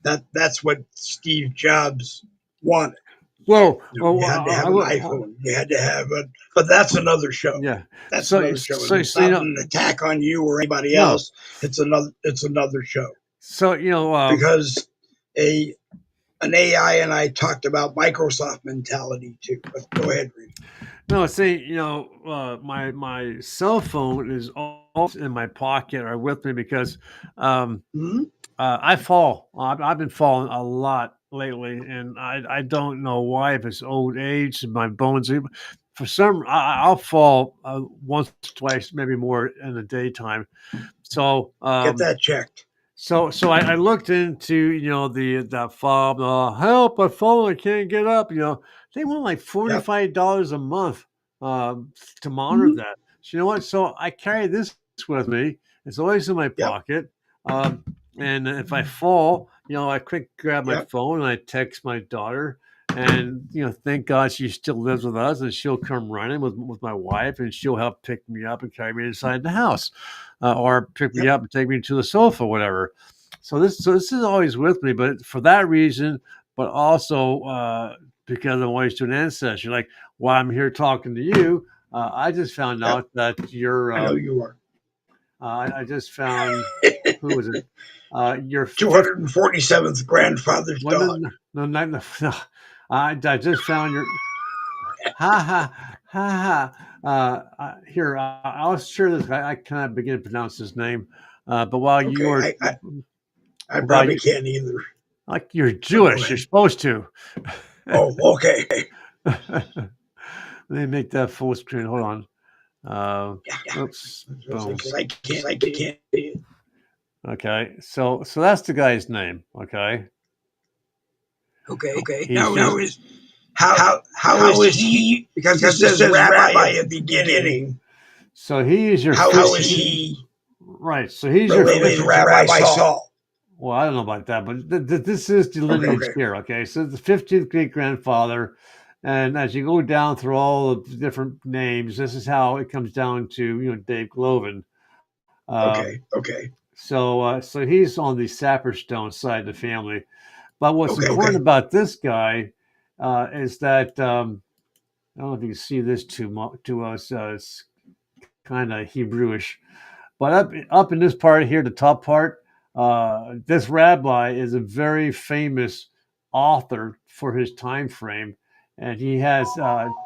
that's what Steve Jobs wanted. Well, you had to have an iPhone. You had to have a, but that's another show. Yeah, that's another show. It's not an attack on you or anybody else. It's another show. So because an AI and I talked about Microsoft mentality too. But go ahead, Reed. No, see, my cell phone is always in my pocket or with me because I fall. I've been falling a lot lately, and I don't know why. If it's old age, my bones. For some, I'll fall once, twice, maybe more in the daytime. So get that checked. So I looked into the fob. Help! I fall. I can't get up. They want like $45 a month to monitor that. So you know what? So I carry this with me. It's always in my pocket. And if I fall, I quick grab my phone and I text my daughter. And thank God she still lives with us, and she'll come running with my wife, and she'll help pick me up and carry me inside the house, or pick me up and take me to the sofa, whatever. So this is always with me, but for that reason, but also because I'm always doing Ancestry. Like while I'm here talking to you, I just found out that you're. I know you are. I just found who was it? Your 247th grandfather's dog. No. I just found your. Ha ha. Here, I'll share this. I cannot begin to pronounce his name. But while you were, I probably can't either. Like you're Jewish, you're supposed to. Oh, okay. Let me make that full screen. Hold on. Oops. Boom. I can't. Okay, so that's the guy's name. Okay. Okay. Now is how is he? Because it says rabbi at the beginning. So he is your. How is he? Right. So he's related to Rabbi Saul. Well, I don't know about that, but this is the lineage here. Okay, so the 15th great grandfather, and as you go down through all the different names, this is how it comes down to Dave Glovin. Okay. So he's on the Sapperstone side of the family. But what's important about this guy is that I don't know if you can see this to us. It's kind of Hebrewish, but up in this part here, the top part, this rabbi is a very famous author for his time frame, and he has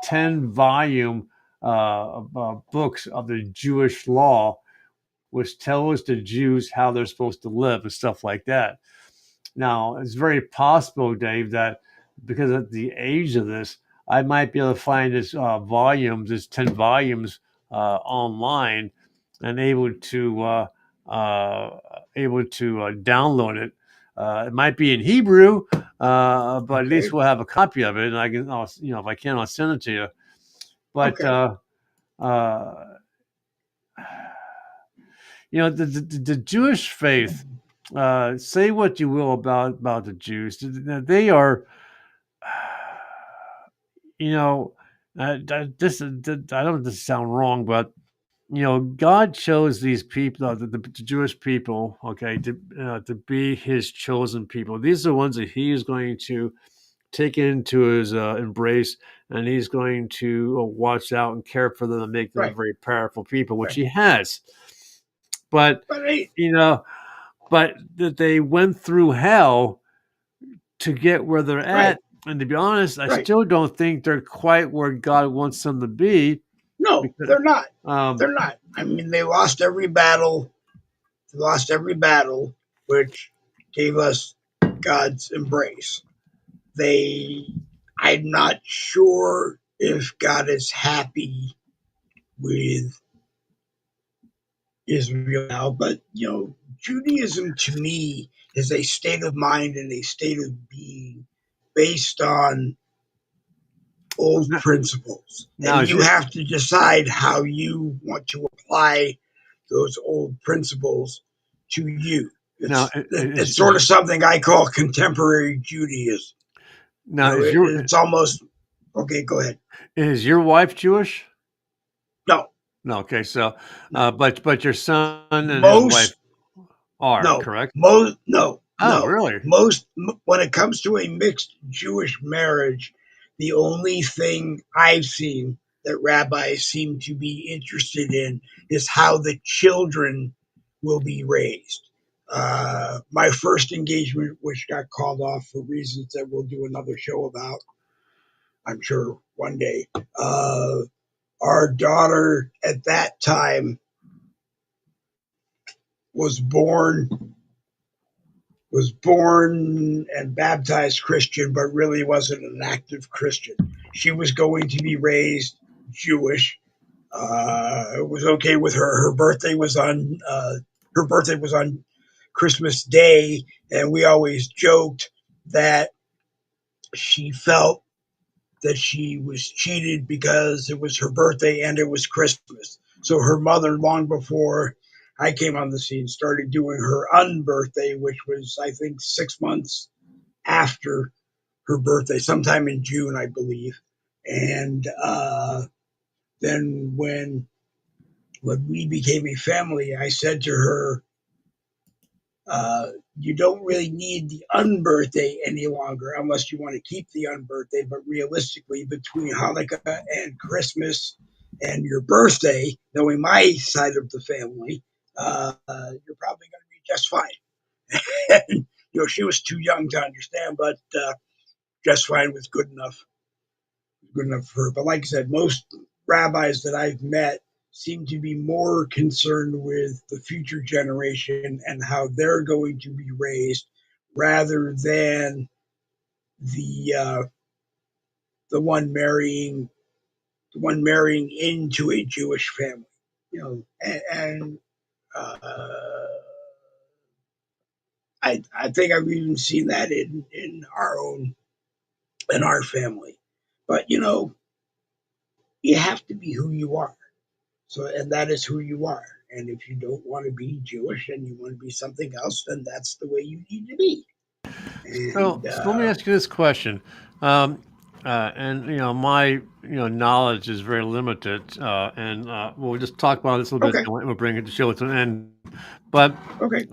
10-volume books of the Jewish law, which tells the Jews how they're supposed to live and stuff like that. Now, it's very possible, Dave, that because of the age of this, I might be able to find this 10 volumes online, and able to download it. It might be in Hebrew, but at least we'll have a copy of it, and if I can, I'll send it to you. But the Jewish faith. Say what you will about the Jews. They are, I don't want this to sound wrong, but God chose these people, the Jewish people, to be His chosen people. These are the ones that He is going to take into His embrace, and He's going to watch out and care for them and make them very powerful people, which He has. But but that they went through hell to get where they're at. And to be honest, I still don't think they're quite where God wants them to be. No, they're not. Um, They're not. I mean, they lost every battle. They lost every battle, which gave us God's embrace. I'm not sure if God is happy with Israel now, but Judaism to me is a state of mind and a state of being based on old principles. now And is you have to decide how you want to apply those old principles to you. now It's sort of something I call contemporary Judaism. now is your It's almost okay. Go ahead. is your wife Jewish? No, No. Okay. So, but your son and his wife most are no, correct. most no, Oh, no. really? Most when it comes to a mixed Jewish marriage, the only thing I've seen that rabbis seem to be interested in is how the children will be raised. My first engagement, which got called off for reasons that we'll do another show about, I'm sure one day. Our daughter at that time was born and baptized Christian, but really wasn't an active Christian. She was going to be raised Jewish. It was okay with her. Her birthday was on Christmas Day, and we always joked that she felt that she was cheated because it was her birthday and it was Christmas. So her mother, long before I came on the scene, started doing her unbirthday, which was, I think, 6 months after her birthday, sometime in June, I believe. And then when we became a family, I said to her, you don't really need the unbirthday any longer unless you want to keep the unbirthday. But realistically, between Hanukkah and Christmas and your birthday, knowing my side of the family, you're probably going to be just fine. And, she was too young to understand, but just fine was good enough for her. But like I said, most rabbis that I've met seem to be more concerned with the future generation and how they're going to be raised rather than the the one marrying into a Jewish family. And I think I've even seen that in our family. But you have to be who you are. So, and that is who you are. And if you don't want to be Jewish and you want to be something else, then that's the way you need to be. And So let me ask you this question. Um, and my knowledge is very limited, and we'll just talk about this a little bit. okay, And we'll bring it to show it to an end. But okay,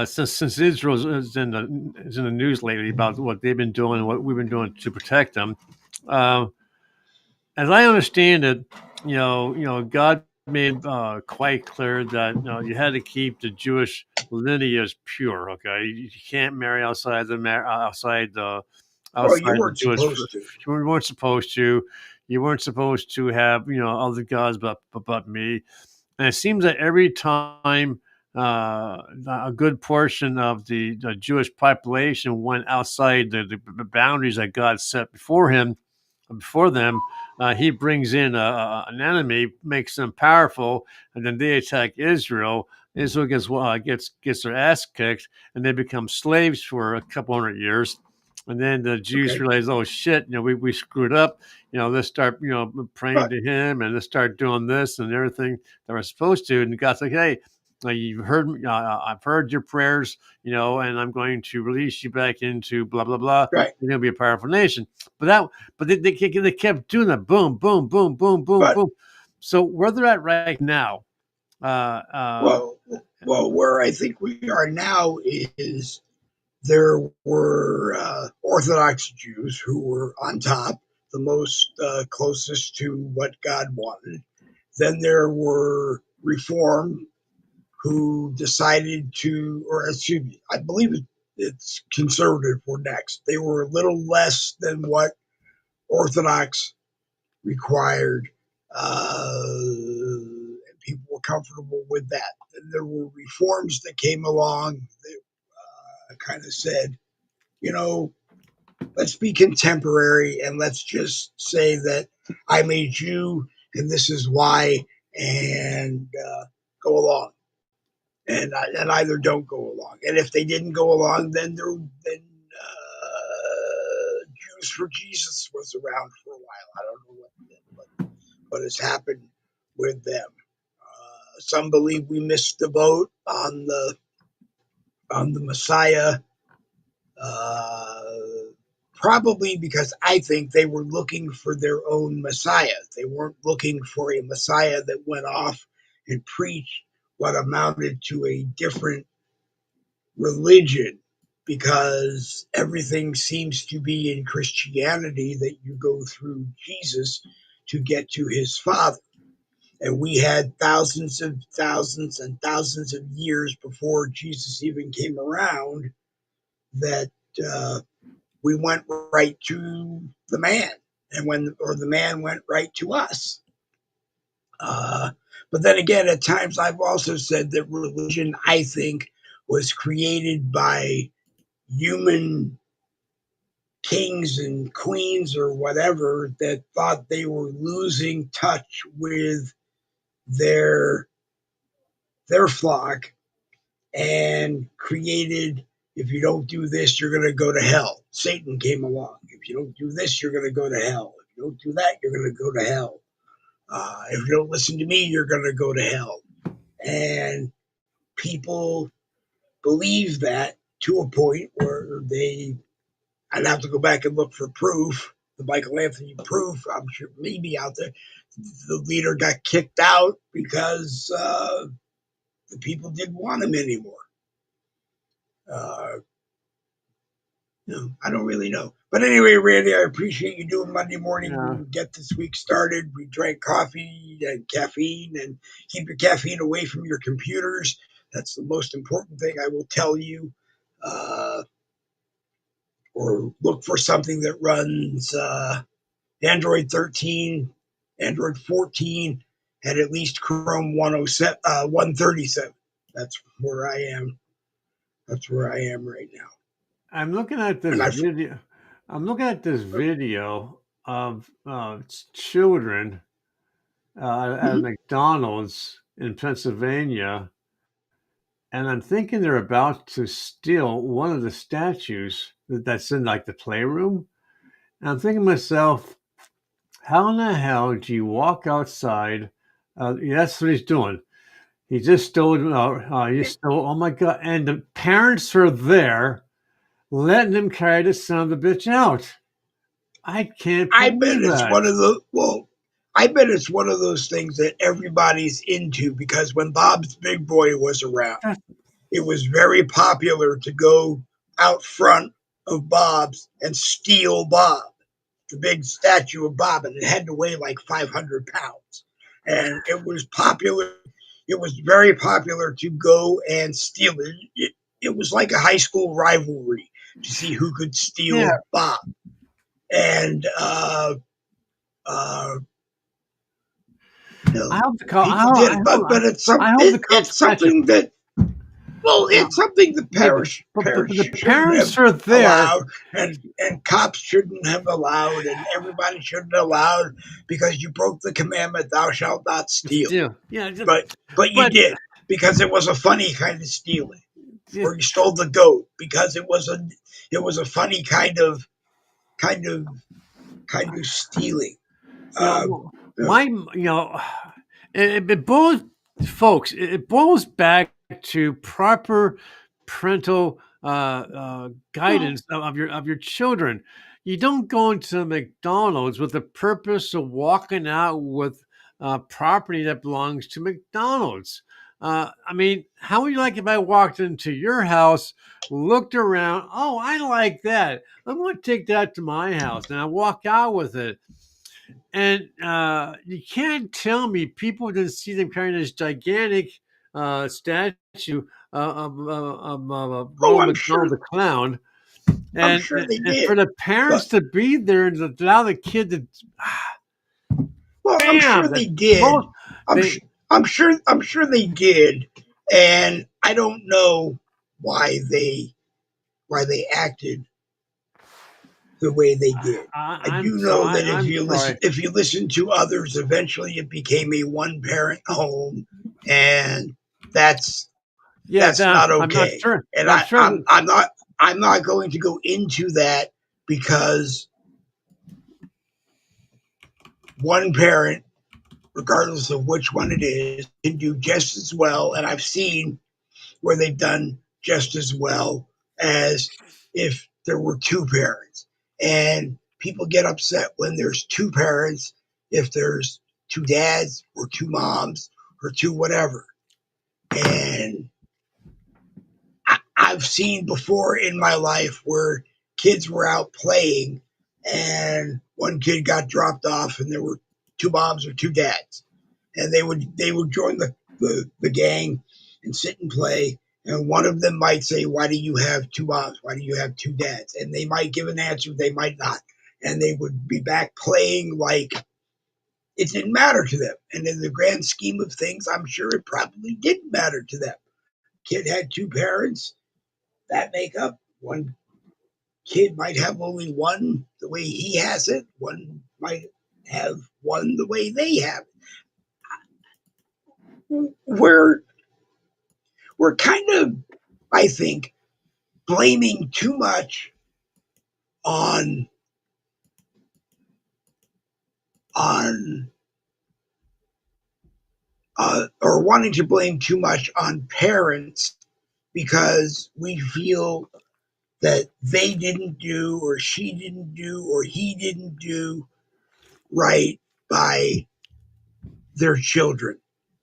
since Israel is in the news lately about what they've been doing and what we've been doing to protect them, uh, as I understand it, God made quite clear that you had to keep the Jewish lineage pure. Okay, you can't marry outside well, you outside the weren't Jewish. supposed to. You weren't supposed to. You weren't supposed to have other gods but me. And it seems that every time a good portion of the Jewish population went outside the boundaries that God set before them, he brings in an enemy, makes them powerful, and then they attack Israel. Israel gets their ass kicked, and they become slaves for a couple hundred years. And then the Jews Okay, realize, oh shit, we screwed up. Let's start, praying right, to him, and let's start doing this and everything that we're supposed to. And God's like, hey, you've heard me. I've heard your prayers, and I'm going to release you back into blah blah blah. right. You're going to be a powerful nation. But they kept doing that. Boom, boom, boom, boom, boom, But boom. So where they're at right now, uh, uh, well, where I think we are now is there were Orthodox Jews who were on top, the most closest to what God wanted. Then there were Reform who decided to, or excuse me, I believe it's conservative were next. They were a little less than what Orthodox required. and people were comfortable with that. And there were reforms that came along that kind of said, you know, let's be contemporary and let's just say that I'm a Jew and this is why, and go along. And either don't go along. And if they didn't go along, then Jews for Jesus was around for a while. I don't know what has happened with them. Some believe we missed the boat on the Messiah. Uh, Probably because I think they were looking for their own Messiah. They weren't looking for a Messiah that went off and preached what amounted to a different religion, because everything seems to be in Christianity that you go through Jesus to get to his Father. And we had thousands and thousands of years before Jesus even came around that we went right to the man, or the man went right to us. But then again, at times I've also said that religion, I think, was created by human kings and queens or whatever that thought they were losing touch with their flock, and created, if you don't do this, you're going to go to hell. Satan came along. If you don't do this, you're going to go to hell. If you don't do that, you're going to go to hell. If you don't listen to me, you're going to go to hell. And people believe that to a point where I'd have to go back and look for proof. The Michael Anthony proof, I'm sure, maybe out there. The leader got kicked out because the people didn't want him anymore. No, I don't really know. But anyway, Randy, I appreciate you doing Monday morning. Yeah. We get this week started. We drank coffee and caffeine, and keep your caffeine away from your computers. That's the most important thing I will tell you. Or look for something that runs Android 13, Android 14, and at least Chrome 137. That's where I am. That's where I am right now. I'm looking at this video. I'm looking at this video of children at McDonald's in Pennsylvania, and I'm thinking they're about to steal one of the statues that's in like the playroom. And I'm thinking to myself, how in the hell do you walk outside? That's what he's doing. He just stole. He stole. Oh my God! And the parents are there, letting him carry the son of the bitch out. I can't believe I bet it's that. I bet it's one of those things that everybody's into, because when Bob's Big Boy was around, it was very popular to go out front of Bob's and steal Bob, the big statue of Bob, and it had to weigh like 500 pounds. And it was popular. It was very popular to go and steal it. It was like a high school rivalry to see who could steal Bob. And I hope the cop. people did it, but it's something that. Well, it's something the parish parents are there, allowed, and cops shouldn't have allowed, and everybody shouldn't have allowed, because you broke the commandment, "Thou shalt not steal." Yeah, but you did, because it was a funny kind of stealing, or you stole the goat because it was a funny kind of stealing. It boils, folks. It boils back to proper parental guidance of your children. You don't go into McDonald's with the purpose of walking out with property that belongs to McDonald's. I mean, how would you like if I walked into your house, looked around? Oh, I like that. I'm going to take that to my house, and I walk out with it. And you can't tell me people didn't see them carrying this gigantic statue of Ronald McDonald the Clown. And, I'm sure they did. For the parents to be there and allow the kid to... Well, I'm sure they did. I'm sure they did, and I don't know why they acted the way they did. I do know that if you listen to others, eventually it became a one parent home, and that's not I'm not okay. sure. And I'm sure. I'm not going to go into that because one parent, regardless of which one it is, can do just as well. And I've seen where they've done just as well as if there were two parents. And people get upset when there's two parents, if there's two dads or two moms or two whatever. And I've seen before in my life where kids were out playing and one kid got dropped off and there were two moms or two dads. And they would join the gang and sit and play. And one of them might say, "Why do you have two moms? Why do you have two dads?" And they might give an answer, they might not. And they would be back playing like it didn't matter to them. And in the grand scheme of things, I'm sure it probably didn't matter to them. Kid had two parents that make up. One kid might have only one the way he has it. One might have one the way they have it. We're kind of, I think, blaming too much on on or wanting to blame too much on parents because we feel that they didn't do or she didn't do or he didn't do right by their children.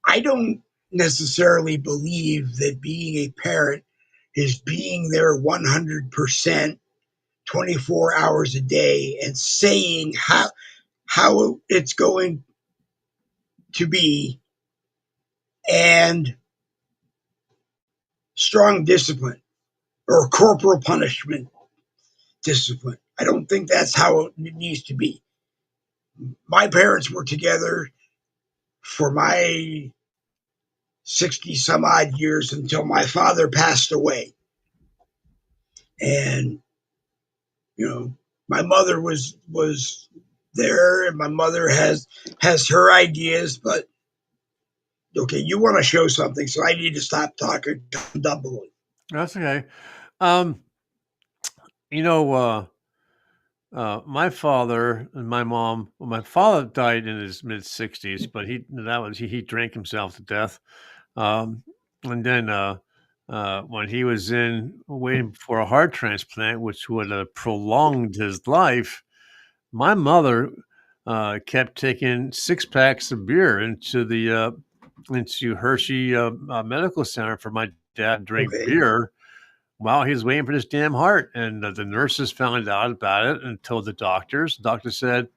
I don't necessarily believe that being a parent is being there 100% 24 hours a day and saying how it's going to be and strong discipline or corporal punishment discipline. I don't think that's how it needs to be. My parents were together for my 60 some odd years until my father passed away. And, my mother was there and my mother has her ideas, but okay, you want to show something, so I need to stop talking. I'm doubling. That's okay. Um, you know, my father and my mom. Well, my father died in his mid-60s, but he drank himself to death. Um, and then when he was in waiting for a heart transplant, which would have prolonged his life, my mother kept taking 6 packs of beer into Hershey Medical Center for my dad to drink Okay. beer while he was waiting for this damn heart. And the nurses found out about it and told the doctors. The doctor said,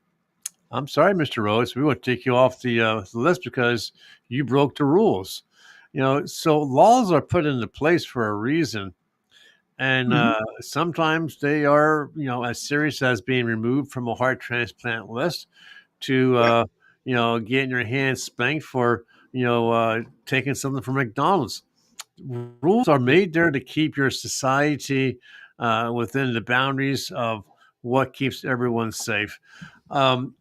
"I'm sorry, Mr. Rhodes, we want to take you off the list because you broke the rules." So laws are put into place for a reason. And sometimes they are, as serious as being removed from a heart transplant list to, getting your hands spanked for, taking something from McDonald's. Rules are made there to keep your society within the boundaries of what keeps everyone safe. Um,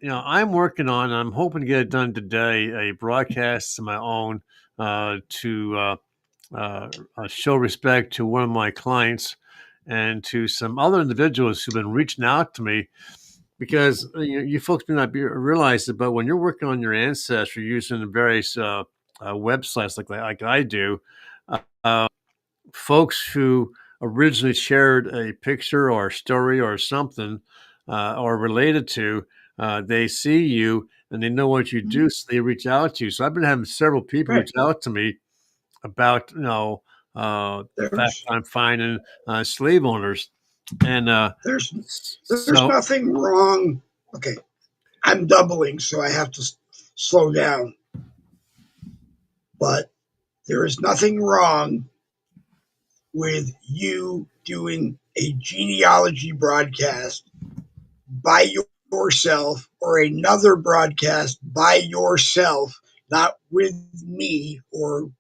I'm hoping to get it done today, a broadcast of my own to show respect to one of my clients and to some other individuals who've been reaching out to me because you folks may not realize it, but when you're working on your ancestry using various websites like I do, uh, folks who originally shared a picture or a story or something or related to, they see you and they know what you do, so they reach out to you. So I've been having several people Right. reach out to me about the fact There's I'm finding slave owners, and there's so nothing wrong. Okay, I'm doubling, so I have to slow down. But there is nothing wrong with you doing a genealogy broadcast by yourself or another broadcast by yourself, not with me or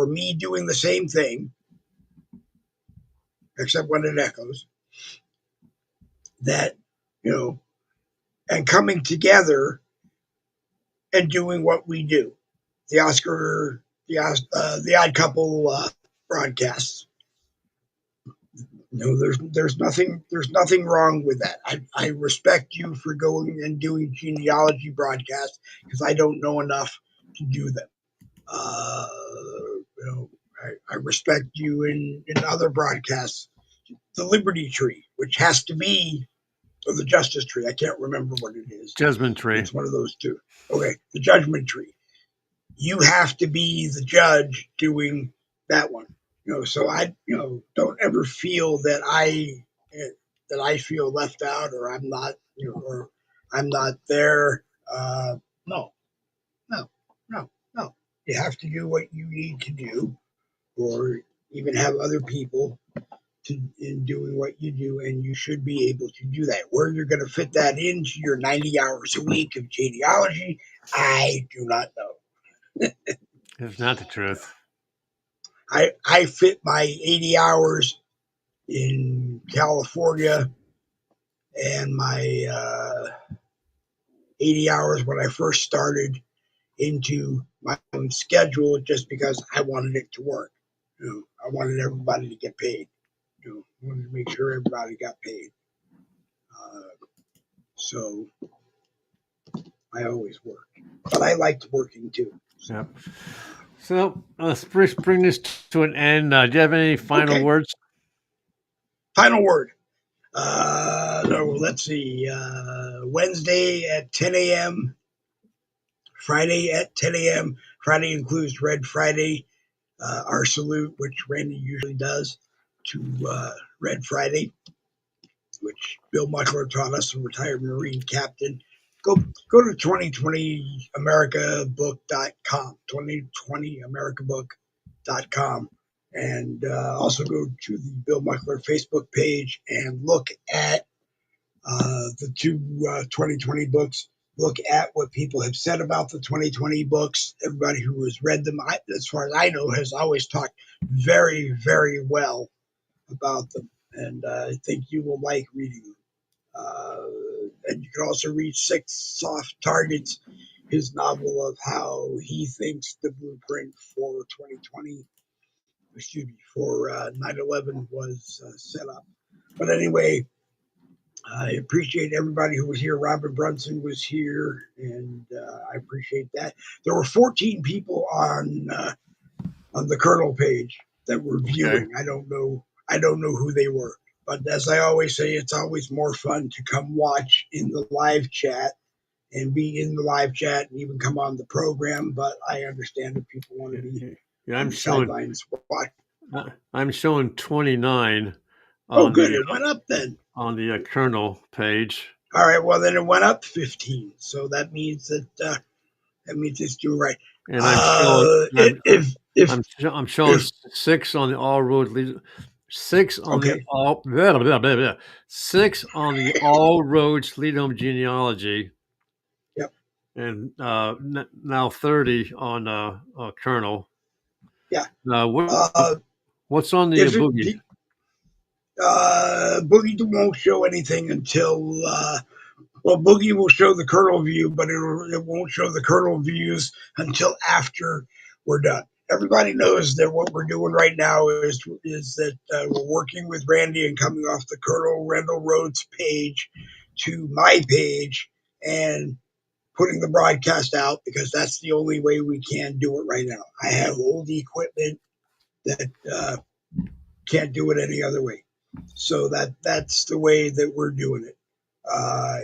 me doing the same thing, except when it echoes, that, and coming together and doing what we do. The Odd Couple broadcasts. There's nothing wrong with that. I respect you for going and doing genealogy broadcasts because I don't know enough to do them. I respect you in other broadcasts. The Liberty Tree, which has to be, or the Justice Tree. I can't remember what it is. Judgment Tree. It's one of those two. Okay, the Judgment Tree. You have to be the judge doing that one. So I, don't ever feel that I feel left out or I'm not, or I'm not there. No, no, no, no. You have to do what you need to do, or even have other people in doing what you do, and you should be able to do that. Where you're going to fit that into your 90 hours a week of genealogy, I do not know. It's not the truth. I fit my 80 hours in California and my 80 hours when I first started into my own schedule just because I wanted it to work. I wanted everybody to get paid. I wanted to make sure everybody got paid. So I always worked, but I liked working too. Yep. So let's bring this to an end. Do you have any final words? Final word. No, let's see. Wednesday at 10 a.m. Friday at 10 a.m. Friday includes Red Friday, our salute, which Randy usually does to Red Friday, which Bill Muckler taught us, a retired Marine captain. Go to 2020americabook.com, 2020americabook.com, and also go to the Bill Muckler Facebook page and look at the two 2020 books. Look at what people have said about the 2020 books. Everybody who has read them, as far as I know, has always talked very, very well about them. And I think you will like reading them. And you can also read Six Soft Targets, his novel of how he thinks the blueprint for 2020, for 9/11 was set up. But anyway, I appreciate everybody who was here. Robert Brunson was here, and I appreciate that. There were 14 people on the Colonel page that were viewing. Okay. I don't know who they were, but as I always say, it's always more fun to come watch in the live chat and be in the live chat and even come on the program. But I understand if people want to be on the sidelines watch. I'm showing 29. Oh, good. It went up then. On the Colonel page. All right. Well, then it went up 15. So that means that it's doing right. And I'm showing 6 on the all road 6 on the all 6 on the all roads lead home genealogy. Yep. And now 30 on Colonel. Yeah. What's on the Boogie? Boogie won't show anything until Boogie will show the Colonel view, but it won't show the Colonel views until after we're done. Everybody knows that what we're doing right now is that we're working with Randy and coming off the Colonel Rendell Rhodes page to my page and putting the broadcast out because that's the only way we can do it right now. I have old equipment that can't do it any other way. So that's the way that we're doing it.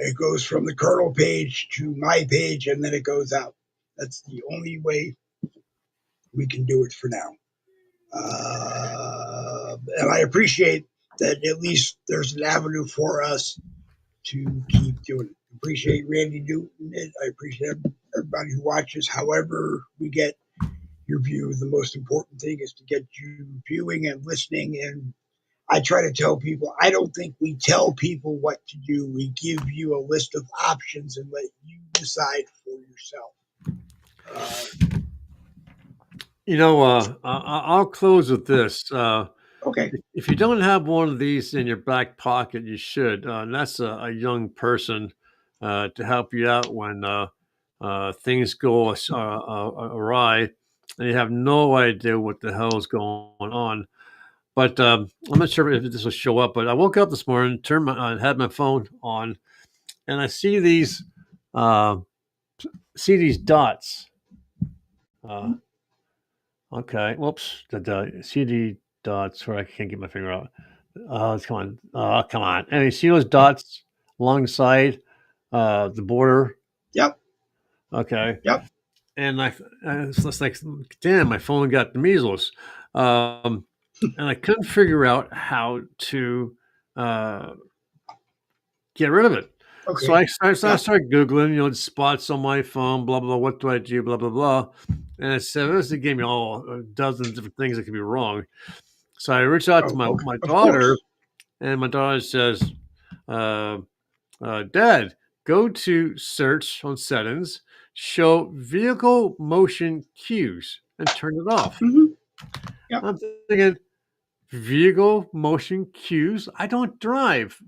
It goes from the Colonel page to my page, and then it goes out. That's the only way we can do it for now. And I appreciate that at least there's an avenue for us to keep doing it. I appreciate Randy doing it. I appreciate everybody who watches. However we get your view, the most important thing is to get you viewing and listening, and I try to tell people, I don't think we tell people what to do. We give you a list of options and let you decide for yourself. I'll close with this. Okay. If you don't have one of these in your back pocket, you should. And that's a young person to help you out when things go awry and you have no idea what the hell is going on. But I'm not sure if this will show up. But I woke up this morning, had my phone on, and I uh, see these dots. Okay, whoops. The CD dots where I can't get my finger out. Come on. Come on. And you see those dots alongside the border? Yep. Okay. Yep. And it's just like, damn, my phone got the measles. And I couldn't figure out how to get rid of it. Okay. So I started Googling, spots on my phone, blah, blah, blah. What do I do? Blah, blah, blah. And it gave me all dozens of different things that could be wrong. So I reached out to my daughter, and my daughter says, Dad, go to search on settings, show vehicle motion cues, and turn it off. Mm-hmm. Yep. I'm thinking, vehicle motion cues? I don't drive.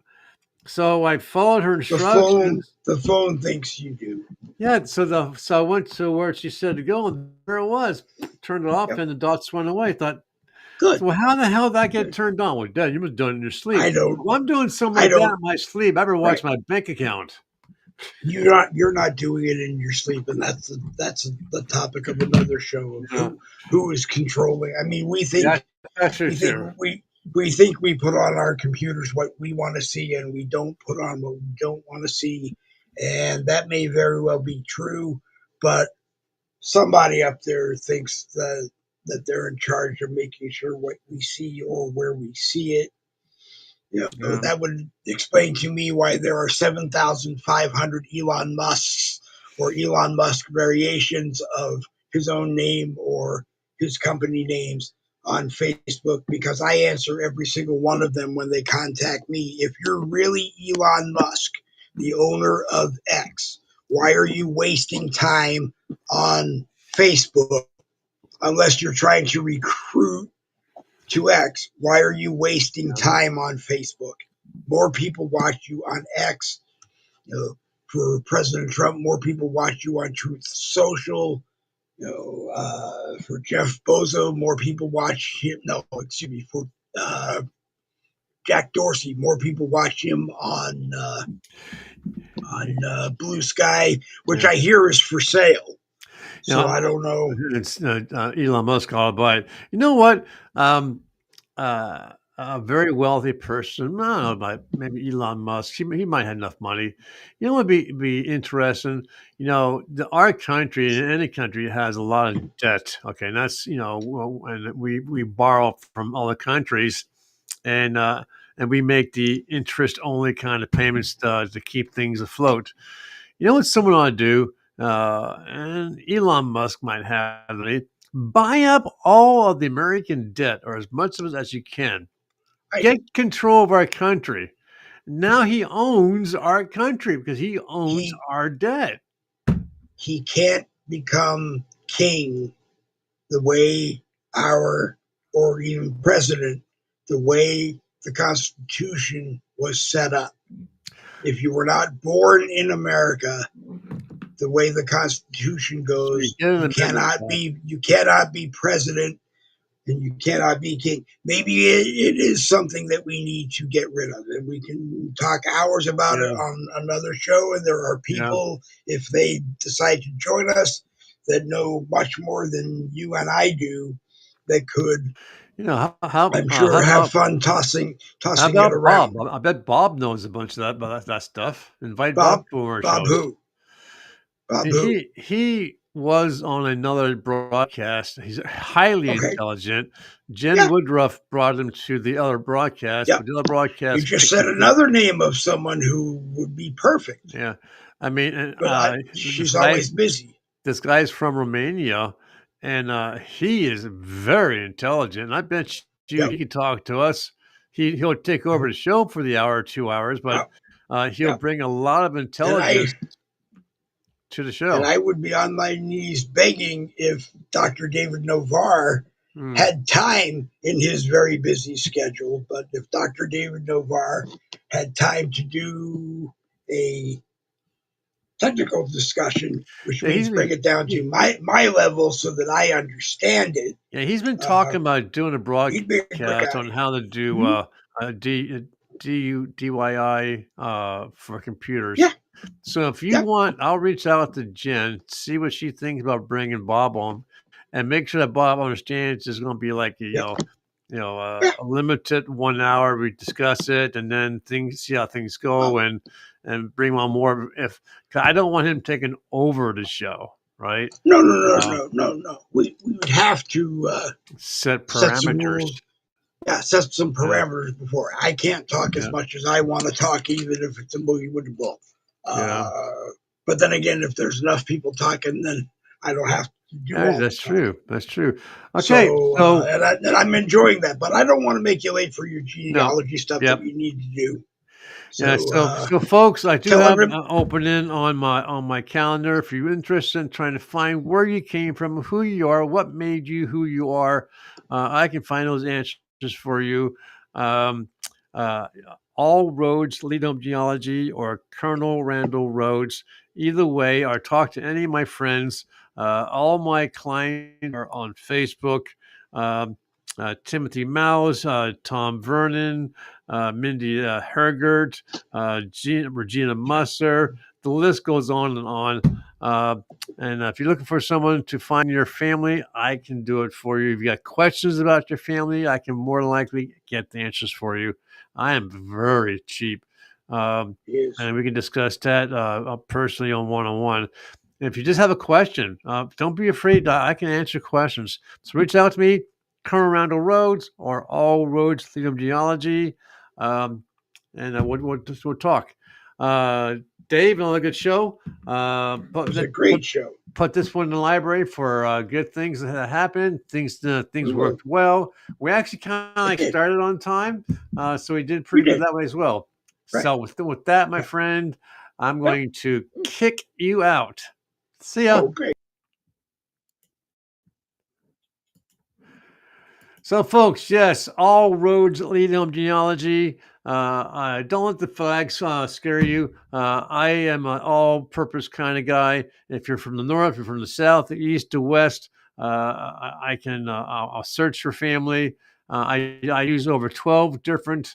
So I followed her instructions. The phone thinks you do. Yeah, so I went to where she said to go, and there it was. Turned it off, and the dots went away. I thought, good. So how the hell did that get turned on? Well, Dad, you must have done it in your sleep. I don't. Well, I'm doing something like that in my sleep. I better watch my bank account. You're not doing it in your sleep, and that's the topic of another show of who is controlling. I mean, we think we think we put on our computers what we want to see, and we don't put on what we don't want to see, and that may very well be true, but somebody up there thinks that they're in charge of making sure what we see or where we see it. That would explain to me why there are 7,500 Elon Musks or Elon Musk variations of his own name or his company names on Facebook, because I answer every single one of them when they contact me. If you're really Elon Musk, the owner of X, why are you wasting time on Facebook unless you're trying to recruit to X? Why are you wasting time on Facebook? More people watch you on X. For President Trump, more people watch you on Truth Social. For Jeff Bezos, more people watch him. No, excuse me. For Jack Dorsey, more people watch him on Blue Sky, which I hear is for sale. So I don't know. It's Elon Musk all by it. You know what? A very wealthy person, I don't know, maybe Elon Musk, he might have enough money. You know what would be interesting? Our country, and any country, has a lot of debt. Okay, and that's, and we borrow from other countries, and we make the interest-only kind of payments to keep things afloat. You know what someone ought to do? And Elon Musk might have it. Buy up all of the American debt, or as much of it as you can. Get control of our country. Now he owns our country because he owns our debt. He can't become king the way or even president, the way the Constitution was set up. If you were not born in America, the way the Constitution goes, you cannot be president, and you cannot be king. Maybe it is something that we need to get rid of, and we can talk hours about it on another show. And there are people, if they decide to join us, that know much more than you and I do, that could, I'm sure, have fun tossing it around. Bob? I bet Bob knows a bunch of that stuff. Invite Bob to our shows. Who? Bob who? He was on another broadcast. He's highly intelligent. Jen Woodruff brought him to the other broadcast. But the other broadcast, you just said another name of someone who would be perfect. Yeah, I mean, she's always busy. This guy's from Romania, and he is very intelligent. And I bet you he could talk to us he'll take over the show for the hour or 2 hours, but he'll bring a lot of intelligence to the show. And I would be on my knees begging if Dr. David Novar had time in his very busy schedule. But if Dr. David Novar had time to do a technical discussion, which means bring it down to my level so that I understand it. Yeah, he's been talking about doing a broadcast on how to do DIY for computers. Yeah. So if you want, I'll reach out to Jen, see what she thinks about bringing Bob on, and make sure that Bob understands it's going to be like a limited 1 hour. We discuss it and then see how things go and bring on more. Cause I don't want him taking over the show, right? No. We would have to set parameters. Set some rules. Yeah, set some parameters before. I can't talk as much as I want to talk, even if it's a Boogie with the Bull. But then again, if there's enough people talking, then I don't have to do all that's true. That's true. Okay, so and I'm enjoying that, but I don't want to make you late for your genealogy stuff that you need to do. So folks, I do have an opening on my calendar. If you're interested in trying to find where you came from, who you are, what made you who you are, I can find those answers for you. All roads lead home genealogy or Colonel Randall Rhodes. Either way, or talk to any of my friends. All my clients are on Facebook. Timothy Mouse, Tom Vernon, Mindy Hergert, Regina Musser. The list goes on and on. And if you're looking for someone to find your family, I can do it for you. If you got questions about your family, I can more than likely get the answers for you. I am very cheap. And we can discuss that personally on one-on-one. If you just have a question, don't be afraid. I can answer questions. So reach out to me, Colonel Randall Rhodes, or All Roads Lead Home Genealogy, and we'll talk. Dave, another good show. It was a great show. Put this one in the library for good things that happened. Things worked well. We actually kind of started on time, so we did pretty good that way as well. Right. So with that, my friend, I'm going to kick you out. See ya. Okay. So, folks, yes, all roads lead home genealogy. Don't let the flags scare you. I am an all-purpose kind of guy. If you're from the north, if you're from the south, the east, the west, I'll search for family. I use over 12 different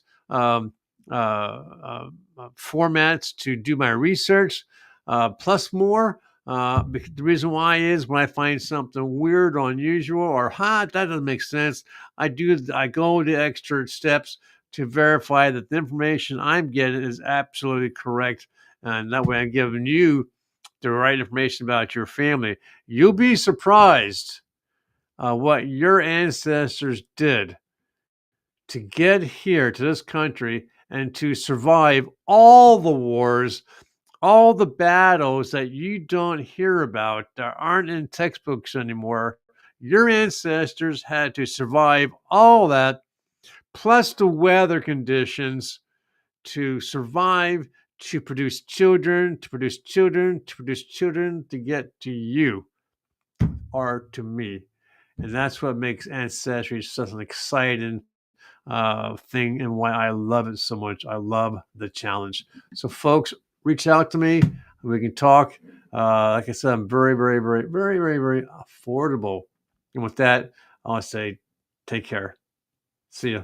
formats to do my research, plus more. The reason why is when I find something weird or unusual or that doesn't make sense, I go the extra steps to verify that the information I'm getting is absolutely correct. And that way I'm giving you the right information about your family. You'll be surprised what your ancestors did to get here to this country and to survive all the wars, all the battles that you don't hear about, that aren't in textbooks anymore. Your ancestors had to survive all that, plus the weather conditions to survive, to produce children, to produce children, to produce children, to get to you or to me. And that's what makes ancestry such an exciting thing and why I love it so much. I love the challenge. So, folks, reach out to me. We can talk. Like I said, I'm very, very, very, very, very, very affordable. And with that, I want to say take care. See ya.